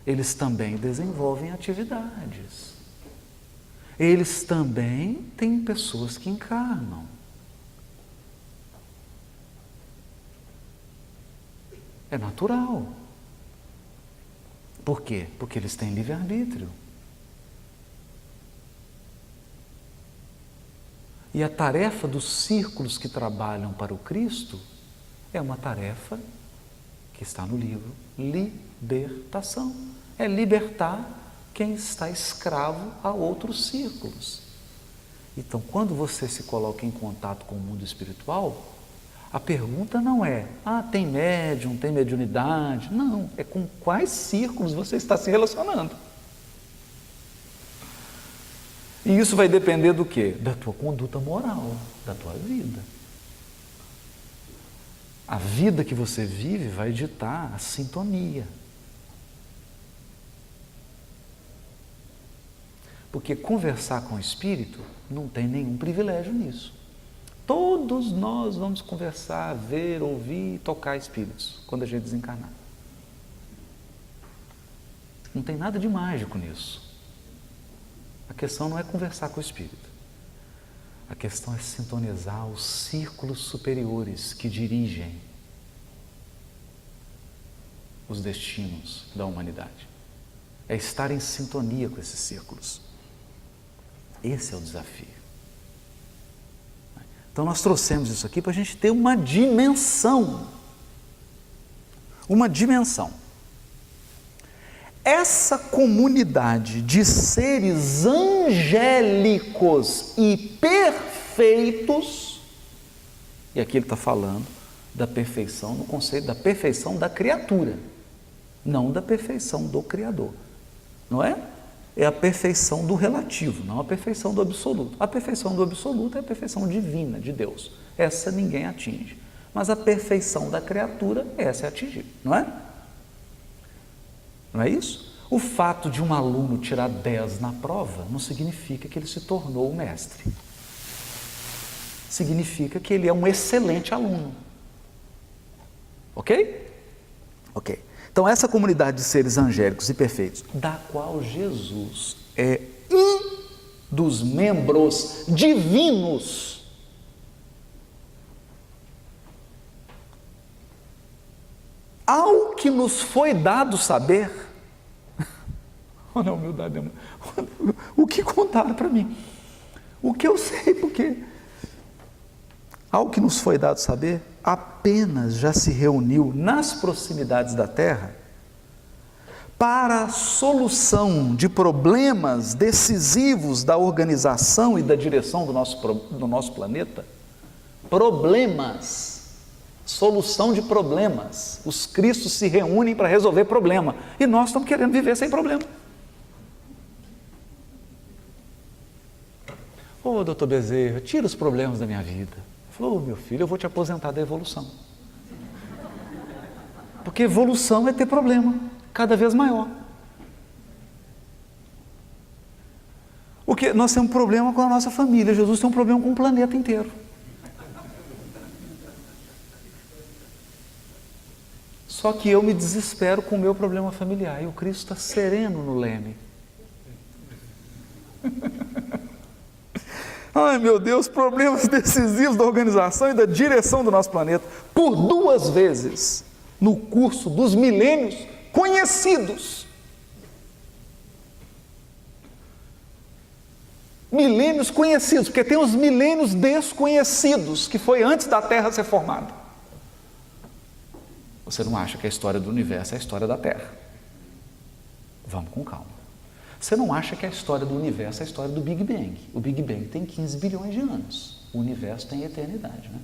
Eles também desenvolvem atividades. Eles também têm pessoas que encarnam. É natural. Por quê? Porque eles têm livre-arbítrio. E a tarefa dos círculos que trabalham para o Cristo é uma tarefa que está no livro, libertação. É libertar quem está escravo a outros círculos. Então, quando você se coloca em contato com o mundo espiritual, a pergunta não é, tem médium, tem mediunidade. Não, é com quais círculos você está se relacionando. E isso vai depender do quê? Da tua conduta moral, da tua vida. A vida que você vive vai ditar a sintonia. Porque conversar com o espírito não tem nenhum privilégio nisso. Todos nós vamos conversar, ver, ouvir, tocar espíritos quando a gente desencarnar. Não tem nada de mágico nisso. A questão não é conversar com o espírito. A questão é sintonizar os círculos superiores que dirigem os destinos da humanidade. É estar em sintonia com esses círculos. Esse é o desafio. Então nós trouxemos isso aqui para a gente ter uma dimensão. Uma dimensão. Essa comunidade de seres angélicos e perfeitos, e aqui ele está falando da perfeição no conceito da perfeição da criatura, não da perfeição do Criador, não é? É a perfeição do relativo, não a perfeição do absoluto. A perfeição do absoluto é a perfeição divina de Deus. Essa ninguém atinge. Mas a perfeição da criatura, essa é atingível, não é? Não é isso? O fato de um aluno tirar 10 na prova não significa que ele se tornou o mestre. Significa que ele é um excelente aluno. Ok? Ok. Então, essa comunidade de seres angélicos e perfeitos, da qual Jesus é um dos membros divinos, ao que nos foi dado saber, olha a humildade, o que contaram para mim, o que eu sei, porque ao que nos foi dado saber, apenas já se reuniu nas proximidades da Terra para a solução de problemas decisivos da organização e da direção do nosso planeta. Problemas, solução de problemas. Os cristos se reúnem para resolver problema e nós estamos querendo viver sem problema. Doutor Bezerra, tira os problemas da minha vida. Falou, meu filho, eu vou te aposentar da evolução. Porque evolução é ter problema, cada vez maior. Porque nós temos um problema com a nossa família, Jesus tem um problema com o planeta inteiro. Só que eu me desespero com o meu problema familiar, e o Cristo está sereno no leme. Ai meu Deus, problemas decisivos da organização e da direção do nosso planeta, por 2 vezes, no curso dos milênios conhecidos. Milênios conhecidos, porque tem os milênios desconhecidos, que foi antes da Terra ser formada. Você não acha que a história do universo é a história da Terra? Vamos com calma. Você não acha que a história do universo é a história do Big Bang. O Big Bang tem 15 bilhões de anos. O universo tem eternidade, né?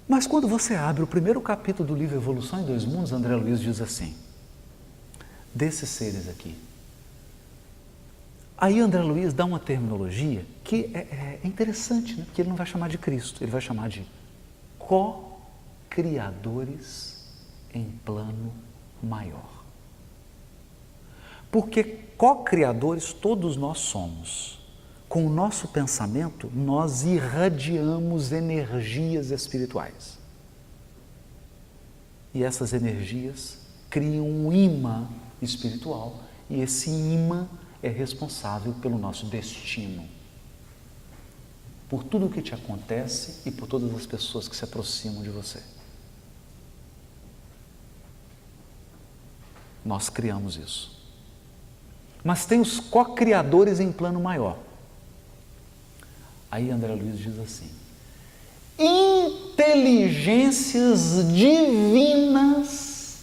Mas quando você abre o primeiro capítulo do livro Evolução em Dois Mundos, André Luiz diz assim, desses seres aqui. Aí André Luiz dá uma terminologia que é interessante, né? Porque ele não vai chamar de Cristo, ele vai chamar de co-criadores em plano maior. Porque co-criadores todos nós somos. Com o nosso pensamento, nós irradiamos energias espirituais. E essas energias criam um imã espiritual, e esse imã é responsável pelo nosso destino. Por tudo o que te acontece e por todas as pessoas que se aproximam de você. Nós criamos isso. Mas tem os co-criadores em plano maior. Aí André Luiz diz assim, inteligências divinas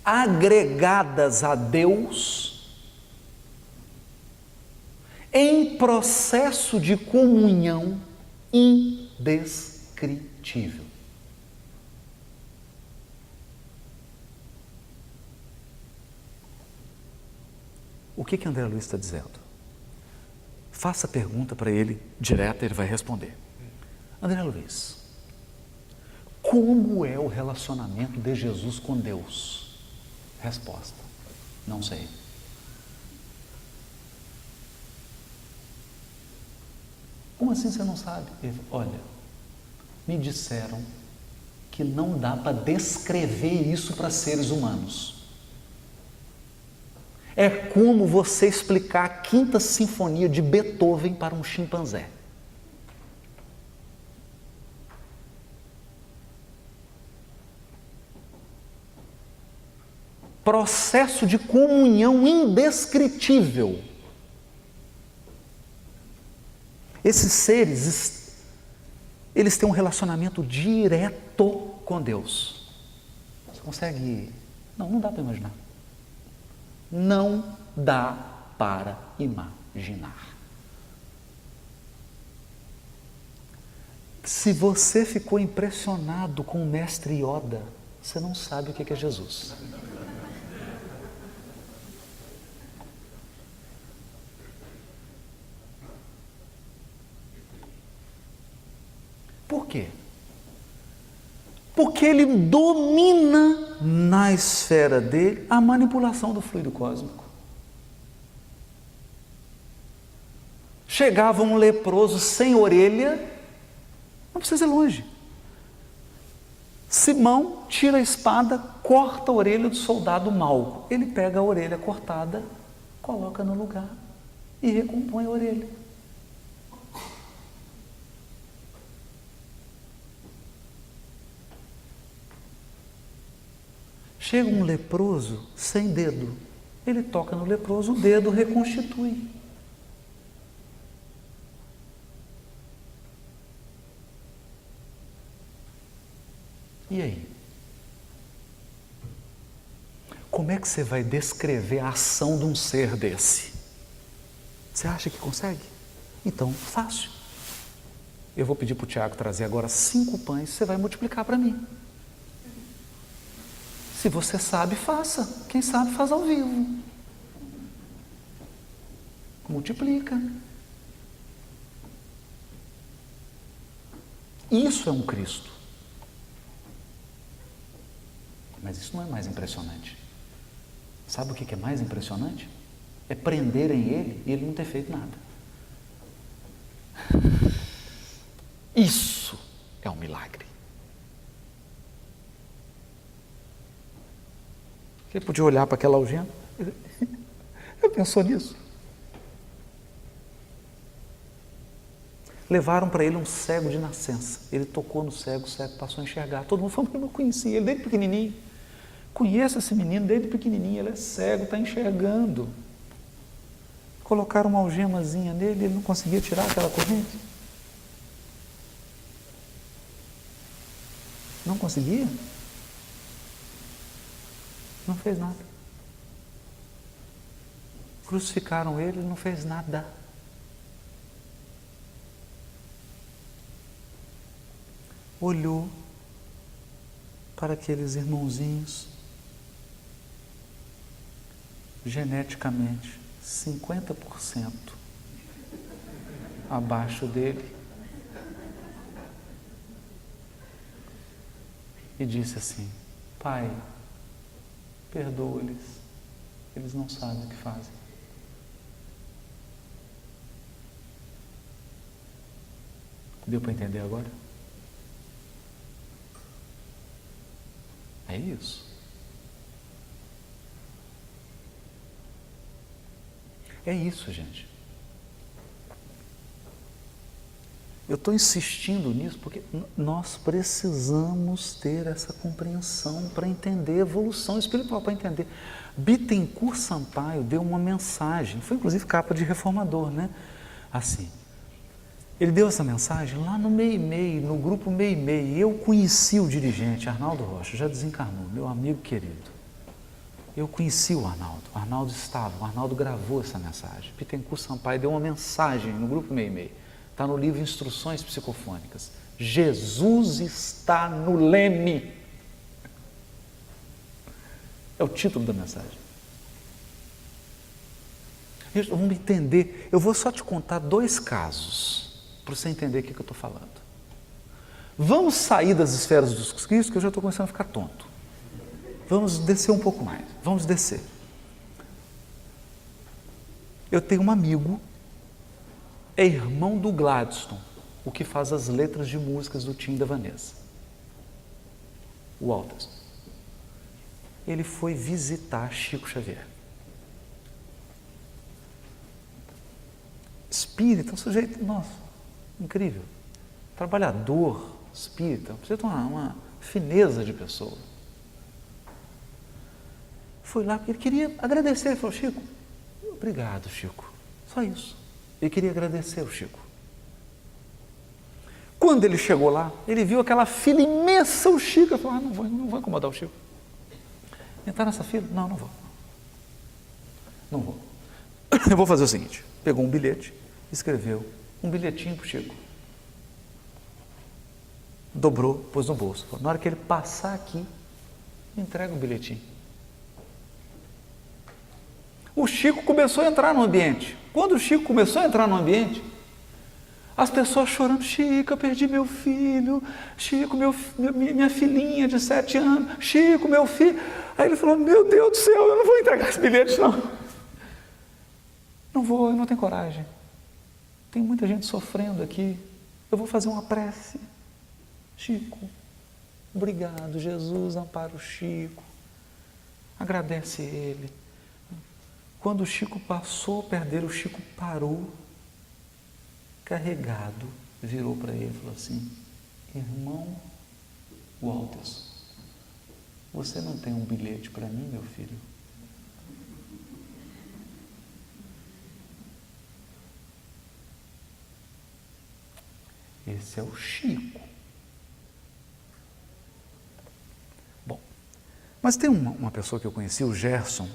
agregadas a Deus em processo de comunhão indescritível. O que André Luiz está dizendo? Faça a pergunta para ele direta, ele vai responder. André Luiz, como é o relacionamento de Jesus com Deus? Resposta, não sei. Como assim você não sabe? Ele, olha, me disseram que não dá para descrever isso para seres humanos. É como você explicar a Quinta Sinfonia de Beethoven para um chimpanzé. Processo de comunhão indescritível. Esses seres, eles têm um relacionamento direto com Deus. Você consegue? Não dá para imaginar. Não dá para imaginar. Se você ficou impressionado com o mestre Yoda, você não sabe o que é Jesus. Por quê? Porque ele domina na esfera dele a manipulação do fluido cósmico. Chegava um leproso sem orelha, não precisa ir longe. Simão tira a espada, corta a orelha do soldado Malco. Ele pega a orelha cortada, coloca no lugar e recompõe a orelha. Chega um leproso sem dedo, ele toca no leproso, o dedo reconstitui. E aí? Como é que você vai descrever a ação de um ser desse? Você acha que consegue? Então, fácil. Eu vou pedir para o Tiago trazer agora 5 pães, você vai multiplicar para mim. Se você sabe, faça. Quem sabe, faz ao vivo. Multiplica. Isso é um Cristo. Mas isso não é mais impressionante. Sabe o que é mais impressionante? É prenderem ele e ele não ter feito nada. Isso é um milagre. Ele podia olhar para aquela algema. Eu pensou nisso. Levaram para ele um cego de nascença. Ele tocou no cego, o cego passou a enxergar. Todo mundo falou, eu não conhecia ele desde pequenininho. Conheço esse menino desde pequenininho, ele é cego, está enxergando. Colocaram uma algemazinha nele, ele não conseguia tirar aquela corrente. Não conseguia. Não fez nada. Crucificaram ele, não fez nada. Olhou para aqueles irmãozinhos, geneticamente 50% abaixo dele, e disse assim: Pai, perdoa-lhes, eles não sabem o que fazem. Deu para entender agora? É isso. É isso, gente. Eu estou insistindo nisso porque nós precisamos ter essa compreensão para entender a evolução espiritual, para entender. Bittencourt Sampaio deu uma mensagem, foi inclusive capa de Reformador, né? Assim, ele deu essa mensagem lá no Meimei, no grupo Meimei. Eu conheci o dirigente, Arnaldo Rocha, já desencarnou, meu amigo querido. Eu conheci o Arnaldo estava, o Arnaldo gravou essa mensagem. Bittencourt Sampaio deu uma mensagem no grupo Meimei. Está no livro Instruções Psicofônicas. Jesus está no leme. É o título da mensagem. Vamos entender. Eu vou só te contar 2 casos, para você entender o que eu estou falando. Vamos sair das esferas dos Cristos, que eu já estou começando a ficar tonto. Vamos descer um pouco mais. Vamos descer. Eu tenho um amigo, é irmão do Gladstone, o que faz as letras de músicas do Tim e da Vanessa. O Walters. Ele foi visitar Chico Xavier. Espírita, um sujeito, nossa, incrível. Trabalhador, espírita, precisa ter uma fineza de pessoa. Foi lá porque ele queria agradecer. Ele falou: Chico, obrigado, Chico. Só isso. Ele queria agradecer o Chico. Quando ele chegou lá, ele viu aquela fila imensa, o Chico. Ele falou: não vou incomodar o Chico. Entrar nessa fila? Não vou. Não vou. Eu vou fazer o seguinte: pegou um bilhete, escreveu um bilhetinho para o Chico. Dobrou, pôs no bolso. Falou: na hora que ele passar aqui, entrega o bilhetinho. O Chico começou a entrar no ambiente. Quando o Chico começou a entrar no ambiente, as pessoas chorando: Chico, eu perdi meu filho. Chico, minha filhinha de 7 anos. Chico, meu filho. Aí ele falou: meu Deus do céu, eu não vou entregar esse bilhete, não. Não vou, eu não tenho coragem. Tem muita gente sofrendo aqui. Eu vou fazer uma prece. Chico, obrigado, Jesus, ampara o Chico. Agradece ele. Quando o Chico passou perto dele, o Chico parou, carregado, virou para ele e falou assim: irmão Walters, você não tem um bilhete para mim, meu filho? Esse é o Chico. Bom, mas tem uma pessoa que eu conheci, o Gerson,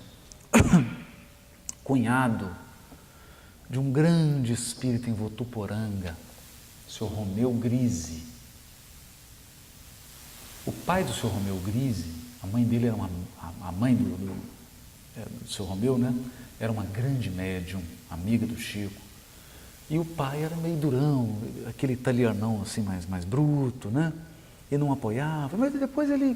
cunhado de um grande espírita em Votuporanga, o Sr. Romeu Grise. O pai do Sr. Romeu Grise, a mãe dele era a mãe do Sr. Romeu, né? Era uma grande médium, amiga do Chico. E o pai era meio durão, aquele italianão assim mais bruto, né? E não apoiava, mas depois ele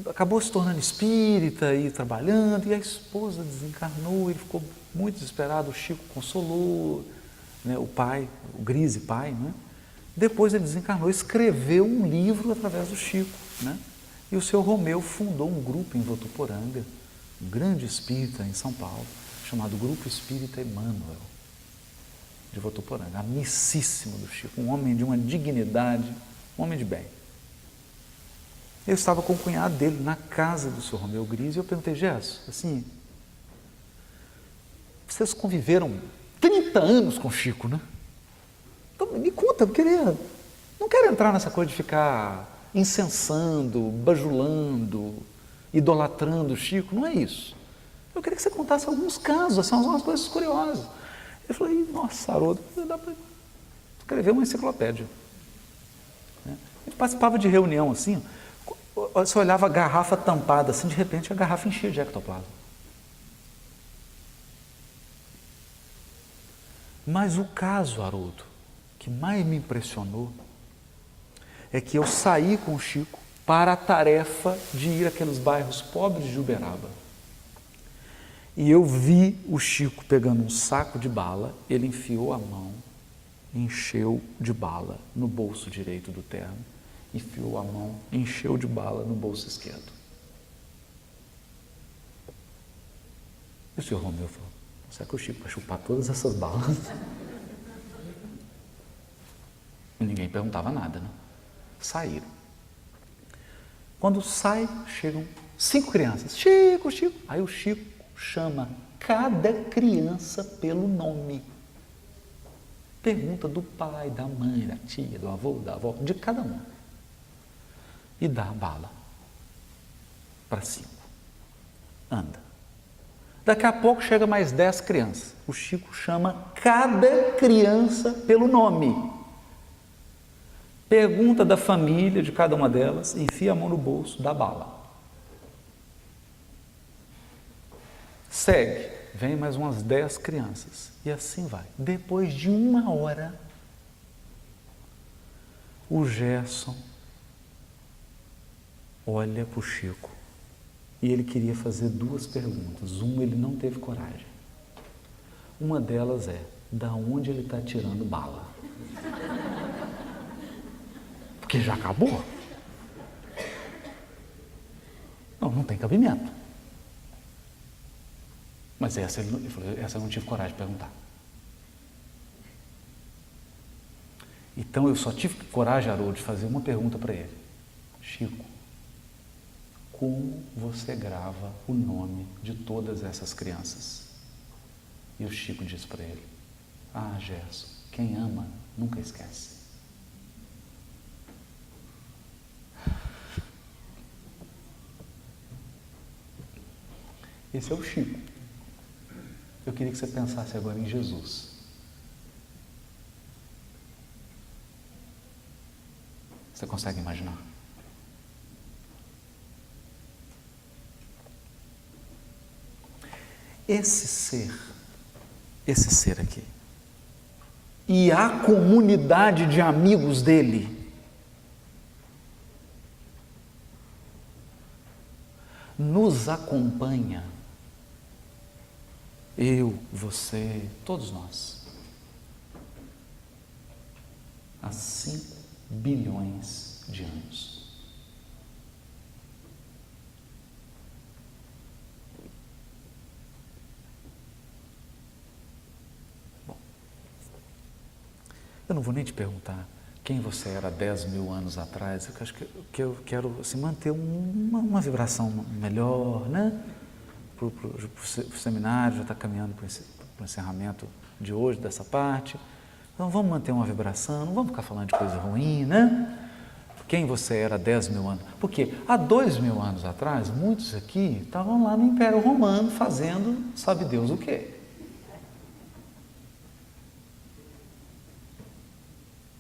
acabou se tornando espírita e trabalhando, e a esposa desencarnou, ele ficou muito desesperado, o Chico consolou, né, o pai, o Grise pai, né? Depois ele desencarnou, escreveu um livro através do Chico, né? E o seu Romeu fundou um grupo em Votuporanga, um grande espírita em São Paulo, chamado Grupo Espírita Emmanuel, de Votuporanga, amicíssimo do Chico, um homem de uma dignidade, um homem de bem. Eu estava com o cunhado dele na casa do Sr. Romeu Grise e eu perguntei: Gerson, assim, vocês conviveram 30 anos com o Chico, né? Então me conta, não quero entrar nessa coisa de ficar incensando, bajulando, idolatrando o Chico, não é isso. Eu queria que você contasse alguns casos, assim, algumas coisas curiosas. Eu falei, nossa, Haroldo, dá para escrever uma enciclopédia. A gente participava de reunião assim, você olhava a garrafa tampada assim, de repente a garrafa enchia de ectoplasma. Mas o caso, Haroldo, que mais me impressionou é que eu saí com o Chico para a tarefa de ir àqueles bairros pobres de Uberaba. E eu vi o Chico pegando um saco de bala, ele enfiou a mão, encheu de bala no bolso direito do terno, enfiou a mão, encheu de bala no bolso esquerdo. E o senhor Romeu falou, será que o Chico vai chupar todas essas balas? E ninguém perguntava nada, né? Saíram. Quando sai, chegam 5 crianças. Chico, Chico. Aí o Chico chama cada criança pelo nome. Pergunta do pai, da mãe, da tia, do avô, da avó, de cada um. E dá a bala para 5. Anda. Daqui a pouco chega mais 10 crianças. O Chico chama cada criança pelo nome. Pergunta da família de cada uma delas, enfia a mão no bolso, dá bala. Segue, vem mais umas 10 crianças. E assim vai. Depois de 1 hora, o Gerson olha para o Chico e ele queria fazer 2 perguntas. Uma, ele não teve coragem. Uma delas é, da onde ele está tirando bala? Porque já acabou. Não tem cabimento. Mas essa ele falou, essa eu não tive coragem de perguntar. Então eu só tive coragem, Haroldo, de fazer uma pergunta para ele. Chico, como você grava o nome de todas essas crianças? E o Chico disse para ele, Gerson, quem ama nunca esquece. Esse é o Chico. Eu queria que você pensasse agora em Jesus. Você consegue imaginar? Esse ser aqui, e a comunidade de amigos dele, nos acompanha. Eu, você, todos nós, há 5 bilhões de anos. Bom, eu não vou nem te perguntar quem você era 10.000 anos atrás, eu acho que eu quero assim, manter uma vibração melhor, né? Para o seminário, já está caminhando para o encerramento de hoje, dessa parte. Então vamos manter uma vibração, não vamos ficar falando de coisa ruim, né? Quem você era 10.000 anos? Porque há 2.000 anos atrás, muitos aqui estavam lá no Império Romano fazendo, sabe Deus o quê?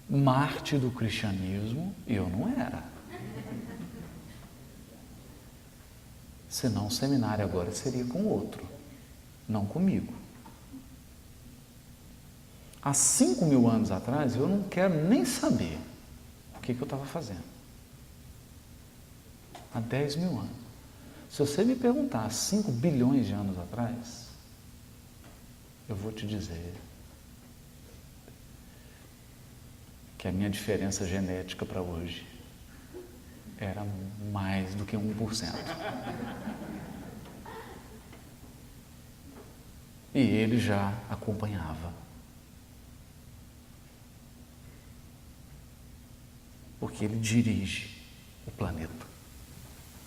Mártir do cristianismo, eu não era. Senão o seminário agora seria com outro, não comigo. Há 5.000 anos atrás, eu não quero nem saber o que eu estava fazendo. Há 10.000 anos. Se você me perguntar há 5 bilhões de anos atrás, eu vou te dizer que a minha diferença genética para hoje era mais do que 1%. E ele já acompanhava. Porque ele dirige o planeta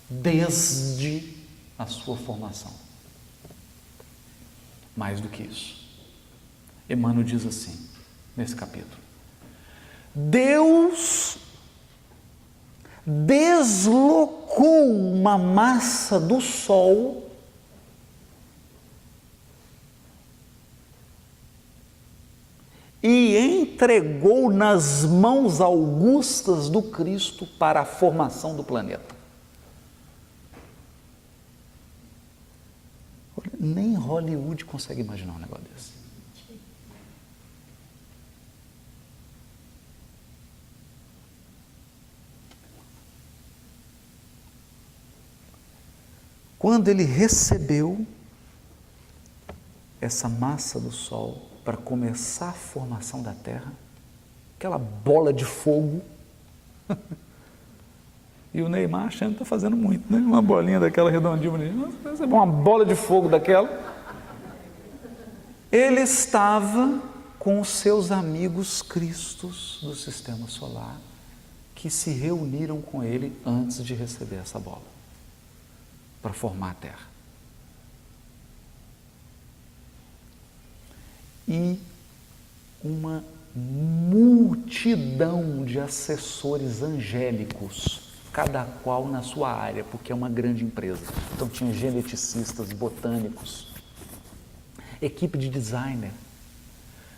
desde a sua formação. Mais do que isso. Emmanuel diz assim, nesse capítulo: Deus deslocou uma massa do Sol e entregou nas mãos augustas do Cristo para a formação do planeta. Nem Hollywood consegue imaginar um negócio desse. Quando ele recebeu essa massa do Sol para começar a formação da Terra, aquela bola de fogo, e o Neymar achando que está fazendo muito, né? Uma bolinha daquela redondinha, uma bola de fogo daquela. Ele estava com os seus amigos cristos do sistema solar, que se reuniram com ele antes de receber essa bola, para formar a Terra. E uma multidão de assessores angélicos, cada qual na sua área, porque é uma grande empresa. Então tinha geneticistas, botânicos, equipe de designer.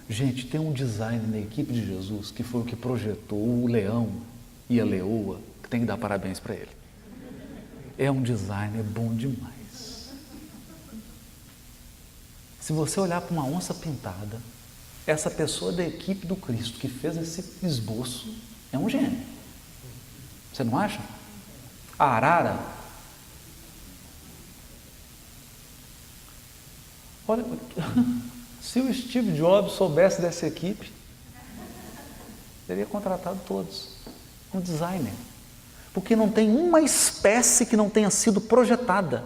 Gente, tem um designer na equipe de Jesus que foi o que projetou o leão e a leoa, que tem que dar parabéns para ele. É um designer bom demais. Se você olhar para uma onça pintada, essa pessoa da equipe do Cristo que fez esse esboço é um gênio. Você não acha? A arara. Olha, se o Steve Jobs soubesse dessa equipe, teria contratado todos. Um designer. Porque não tem uma espécie que não tenha sido projetada.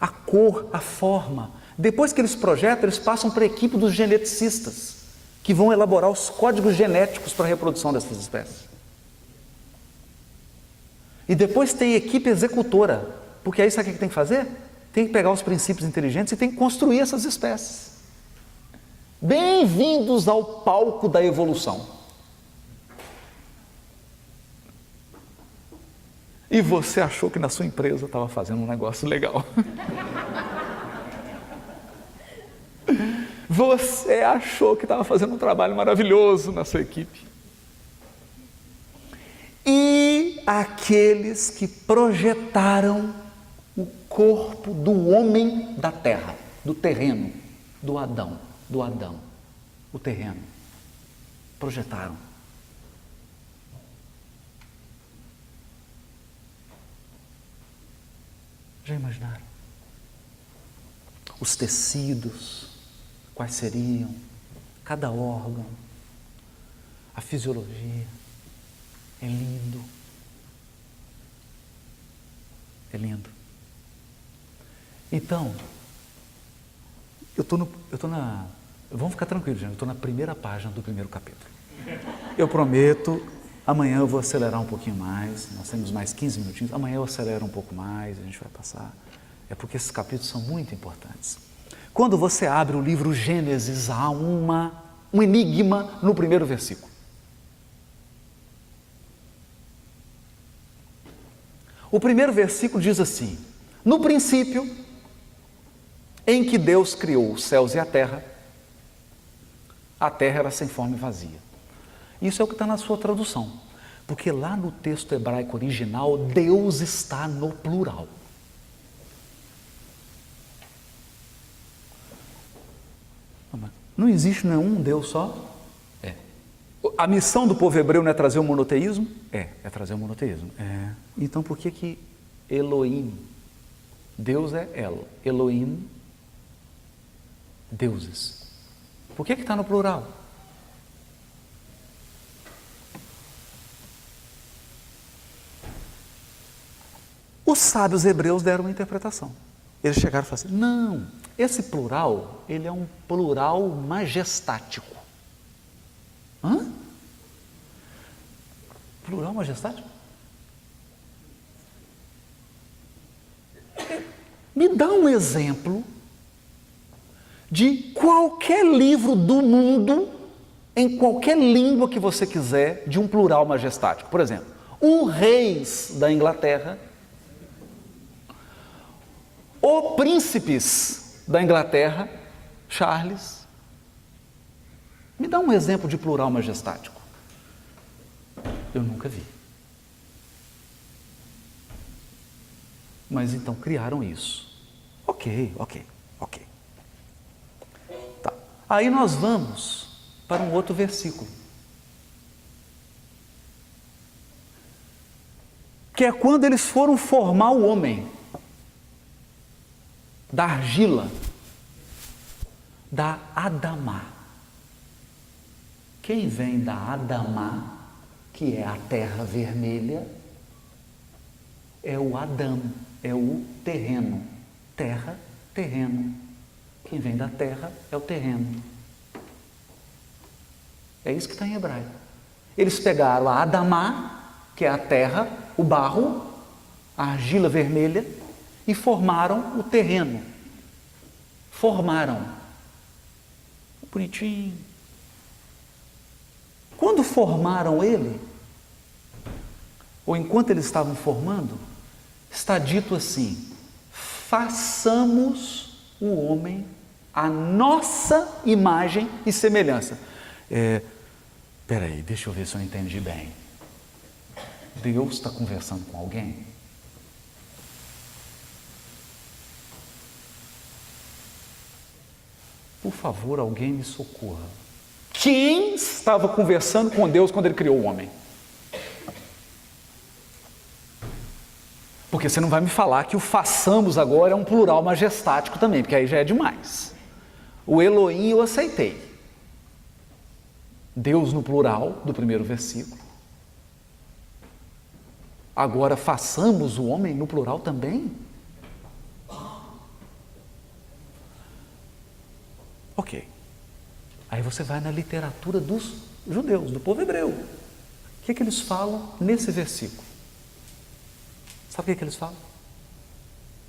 A cor, a forma. Depois que eles projetam, eles passam para a equipe dos geneticistas, que vão elaborar os códigos genéticos para a reprodução dessas espécies. E depois tem equipe executora, porque aí sabe o que tem que fazer? Tem que pegar os princípios inteligentes e tem que construir essas espécies. Bem-vindos ao palco da evolução. E você achou que na sua empresa estava fazendo um negócio legal. Você achou que estava fazendo um trabalho maravilhoso na sua equipe. E aqueles que projetaram o corpo do homem da terra, do terreno, do Adão, o terreno, projetaram. Já imaginaram? Os tecidos, quais seriam, cada órgão, a fisiologia. É lindo. É lindo. Então, vamos ficar tranquilos, gente, eu estou na primeira página do primeiro capítulo. Eu prometo, amanhã eu vou acelerar um pouquinho mais, nós temos mais 15 minutinhos, amanhã eu acelero um pouco mais, a gente vai passar. É porque esses capítulos são muito importantes. Quando você abre o livro Gênesis, há um enigma no primeiro versículo. O primeiro versículo diz assim: no princípio, em que Deus criou os céus e a terra era sem forma e vazia. Isso é o que está na sua tradução, porque lá no texto hebraico original, Deus está no plural. Não existe nenhum Deus só? É. A missão do povo hebreu não é trazer o monoteísmo? É trazer o monoteísmo. É. Então por que Elohim? Deus é El, Elohim, deuses. Por que está no plural? Os sábios hebreus deram uma interpretação. Eles chegaram e falaram assim: não, esse plural, ele é um plural majestático. Hã? Plural majestático? Me dá um exemplo de qualquer livro do mundo em qualquer língua que você quiser, de um plural majestático. Por exemplo, o reis da Inglaterra, o príncipes da Inglaterra, Charles. Me dá um exemplo de plural majestático. Eu nunca vi. Mas então criaram isso. Ok. Tá. Aí nós vamos para um outro versículo, que é quando eles foram formar o homem da argila, da Adamá. Quem vem da Adamá, que é a terra vermelha, é o Adão, é o terreno. Terra, terreno. Quem vem da terra é o terreno. É isso que está em hebraico. Eles pegaram a Adamá, que é a terra, o barro, a argila vermelha, e formaram o terreno. Formaram. Bonitinho. Quando formaram ele, ou enquanto eles estavam formando, está dito assim: façamos o homem à nossa imagem e semelhança. Peraí, deixa eu ver se eu entendi bem. Deus está conversando com alguém? Por favor, alguém me socorra. Quem estava conversando com Deus quando Ele criou o homem? Porque você não vai me falar que o façamos agora é um plural majestático também, porque aí já é demais. O Elohim eu aceitei. Deus no plural, do primeiro versículo. Agora façamos o homem no plural também? Ok. Aí você vai na literatura dos judeus, do povo hebreu. O que eles falam nesse versículo? Sabe o que eles falam?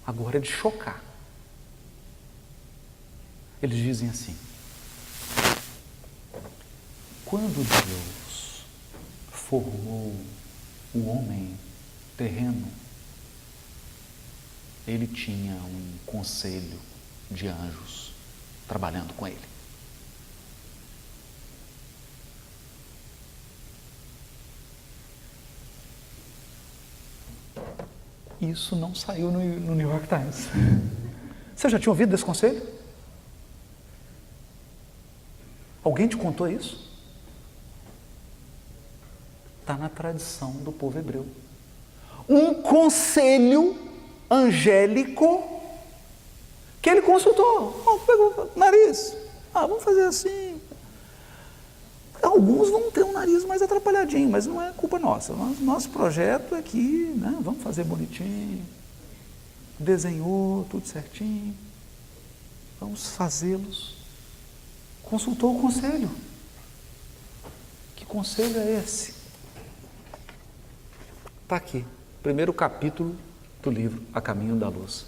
Agora é de chocar. Eles dizem assim: quando Deus formou o homem terreno, Ele tinha um conselho de anjos trabalhando com Ele. Isso não saiu no New York Times. Você já tinha ouvido desse conselho? Alguém te contou isso? Está na tradição do povo hebreu. Um conselho angélico que ele consultou. Pegou o nariz. Vamos fazer assim. Alguns vão ter um nariz mais atrapalhadinho, mas não é culpa nossa. Nosso projeto é que, vamos fazer bonitinho. Desenhou tudo certinho. Vamos fazê-los. Consultou o conselho. Que conselho é esse? Está aqui, primeiro capítulo do livro A Caminho da Luz.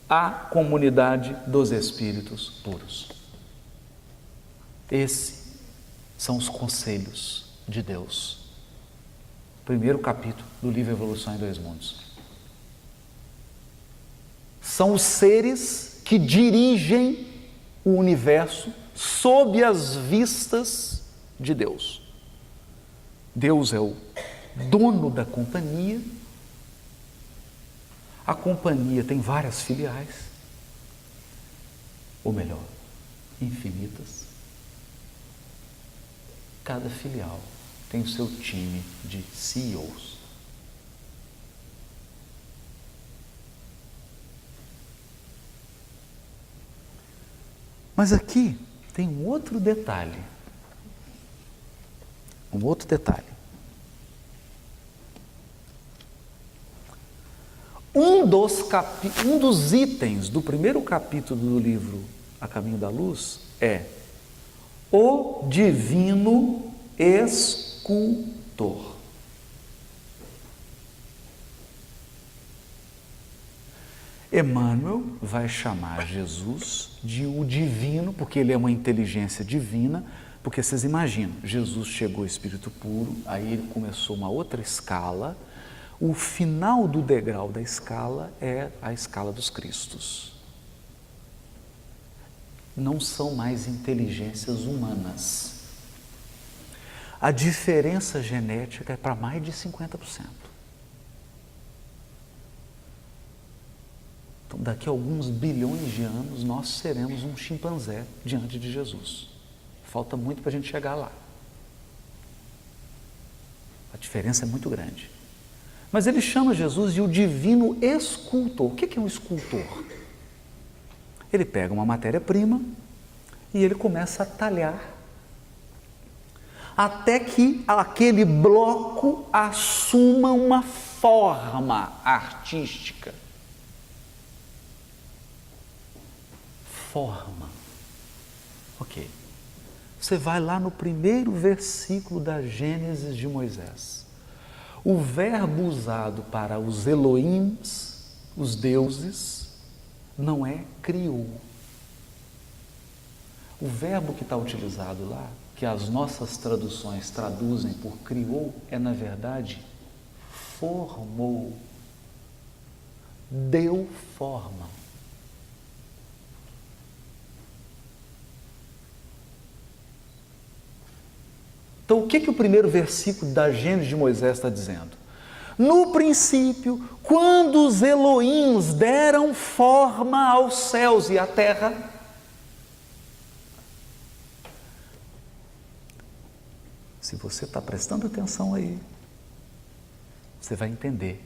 A comunidade dos espíritos puros. Esses são os conselhos de Deus. Primeiro capítulo do livro Evolução em Dois Mundos. São os seres que dirigem o universo sob as vistas de Deus. Deus é o dono da companhia. A companhia tem várias filiais, ou melhor, infinitas. Cada filial tem o seu time de CEOs. Mas aqui tem um outro detalhe. Um dos itens do primeiro capítulo do livro A Caminho da Luz é o divino escultor. Emmanuel vai chamar Jesus de o divino, porque ele é uma inteligência divina, Porque vocês imaginam, Jesus chegou espírito puro, aí ele começou uma outra escala. O final do degrau da escala é a escala dos Cristos. Não são mais inteligências humanas. A diferença genética é para mais de 50%. Então, daqui a alguns bilhões de anos, nós seremos um chimpanzé diante de Jesus. Falta muito para a gente chegar lá. A diferença é muito grande. Mas ele chama Jesus de o divino escultor. O que é um escultor? Ele pega uma matéria-prima e ele começa a talhar até que aquele bloco assuma uma forma artística. Forma. Ok. Você vai lá no primeiro versículo da Gênesis de Moisés. O verbo usado para os Elohims, os deuses, não é criou. O verbo que está utilizado lá, que as nossas traduções traduzem por criou, é na verdade formou, deu forma. Então, o que o primeiro versículo da Gênesis de Moisés está dizendo? No princípio, quando os Elohims deram forma aos céus e à terra, se você está prestando atenção aí, você vai entender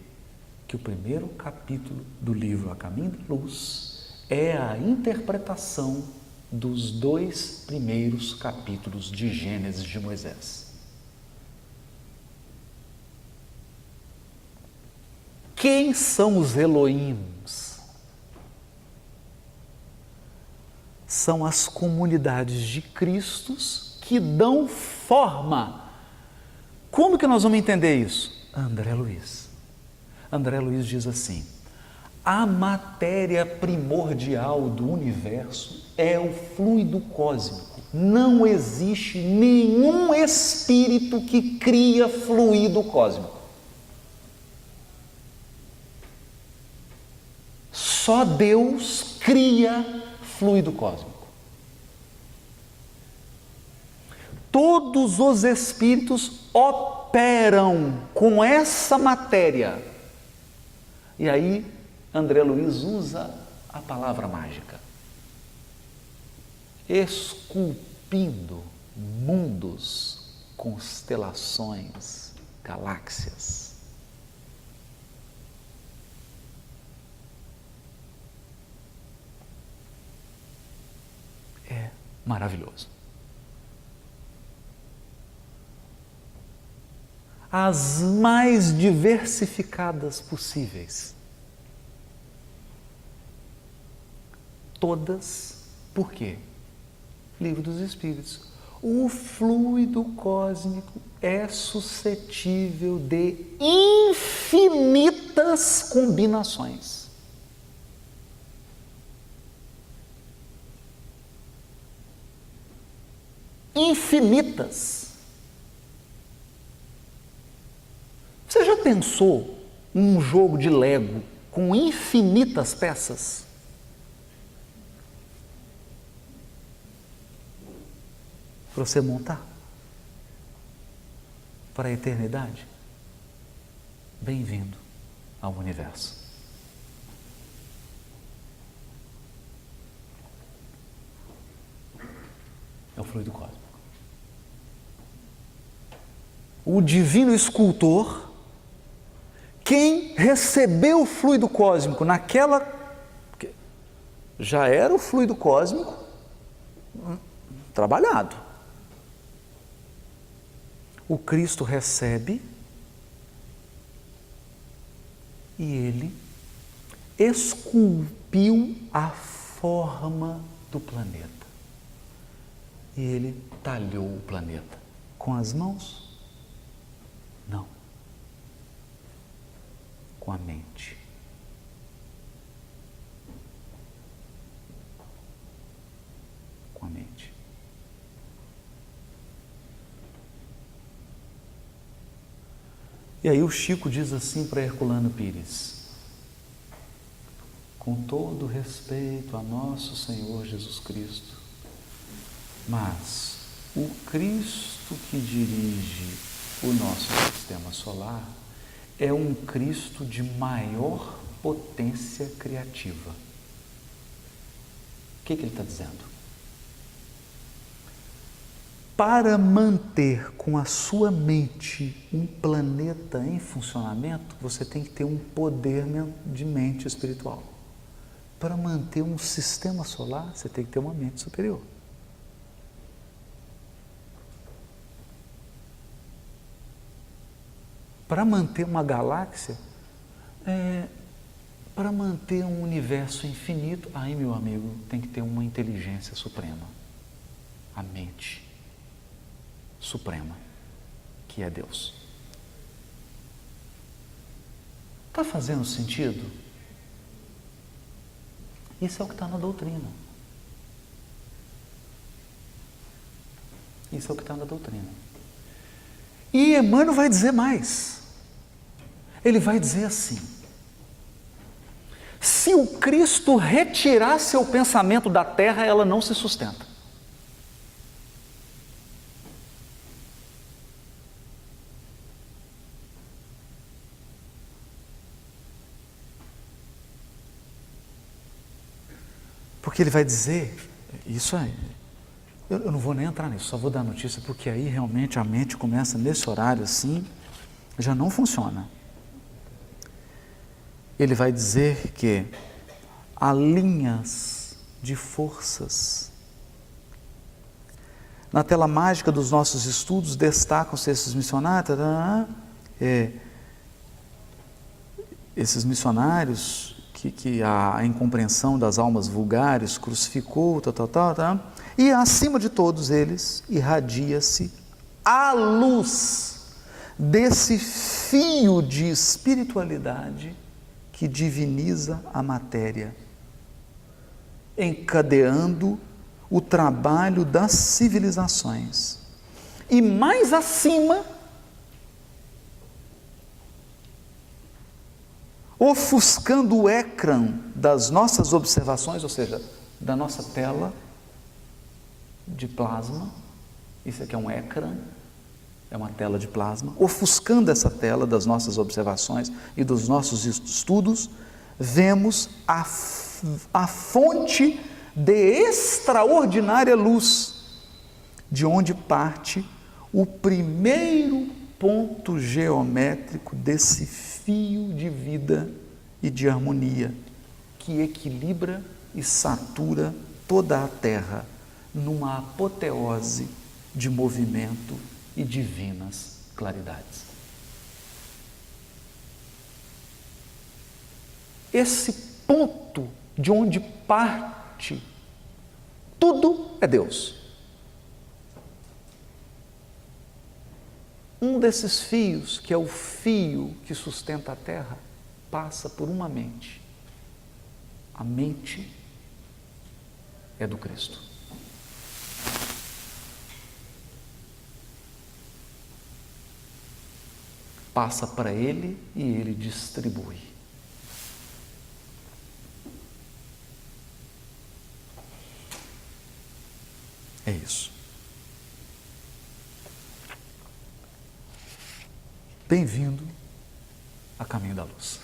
que o primeiro capítulo do livro A Caminho da Luz é a interpretação dos 2 primeiros capítulos de Gênesis de Moisés. Quem são os Elohims? São as comunidades de Cristos que dão forma. Como que nós vamos entender isso? André Luiz. André Luiz diz assim: a matéria primordial do universo é o fluido cósmico. Não existe nenhum espírito que cria fluido cósmico. Só Deus cria fluido cósmico. Todos os espíritos operam com essa matéria. E aí, André Luiz usa a palavra mágica. Esculpindo mundos, constelações, galáxias. É maravilhoso. As mais diversificadas possíveis. Todas, por quê? Livro dos Espíritos. O fluido cósmico é suscetível de infinitas combinações. Infinitas. Você já pensou um jogo de Lego com infinitas peças? Para você montar? Para a eternidade? Bem-vindo ao universo. É o fluido cósmico. O divino escultor, quem recebeu o fluido cósmico já era o fluido cósmico trabalhado. O Cristo recebe e ele esculpiu a forma do planeta. E ele talhou o planeta com as mãos? Não. Com a mente. Com a mente. E aí o Chico diz assim para Herculano Pires: com todo respeito a nosso Senhor Jesus Cristo, mas o Cristo que dirige o nosso sistema solar é um Cristo de maior potência criativa. O que ele está dizendo? Para manter com a sua mente um planeta em funcionamento, você tem que ter um poder de mente espiritual. Para manter um sistema solar, você tem que ter uma mente superior. Para manter uma galáxia, para manter um universo infinito, aí, meu amigo, tem que ter uma inteligência suprema, a mente suprema, que é Deus. Está fazendo sentido? Isso é o que está na doutrina. Isso é o que está na doutrina. E Emmanuel vai dizer mais. Ele vai dizer assim: se o Cristo retirar seu pensamento da terra, ela não se sustenta. Porque ele vai dizer, isso aí, eu não vou nem entrar nisso, só vou dar notícia, porque aí realmente a mente começa nesse horário assim, já não funciona. Ele vai dizer que há linhas de forças. Na tela mágica dos nossos estudos destacam-se esses missionários, esses missionários que a incompreensão das almas vulgares crucificou, e acima de todos eles irradia-se a luz desse fio de espiritualidade que diviniza a matéria, encadeando o trabalho das civilizações. E mais acima, ofuscando o ecrã das nossas observações, ou seja, da nossa tela de plasma. Isso aqui é um ecrã, é uma tela de plasma. Ofuscando essa tela das nossas observações e dos nossos estudos, vemos a fonte de extraordinária luz, de onde parte o primeiro ponto geométrico desse fio de vida e de harmonia, que equilibra e satura toda a Terra numa apoteose de movimento e divinas claridades. Esse ponto de onde parte tudo é Deus. Um desses fios, que é o fio que sustenta a Terra, passa por uma mente. A mente é do Cristo. Passa para Ele e Ele distribui. É isso. Bem-vindo a Caminho da Luz.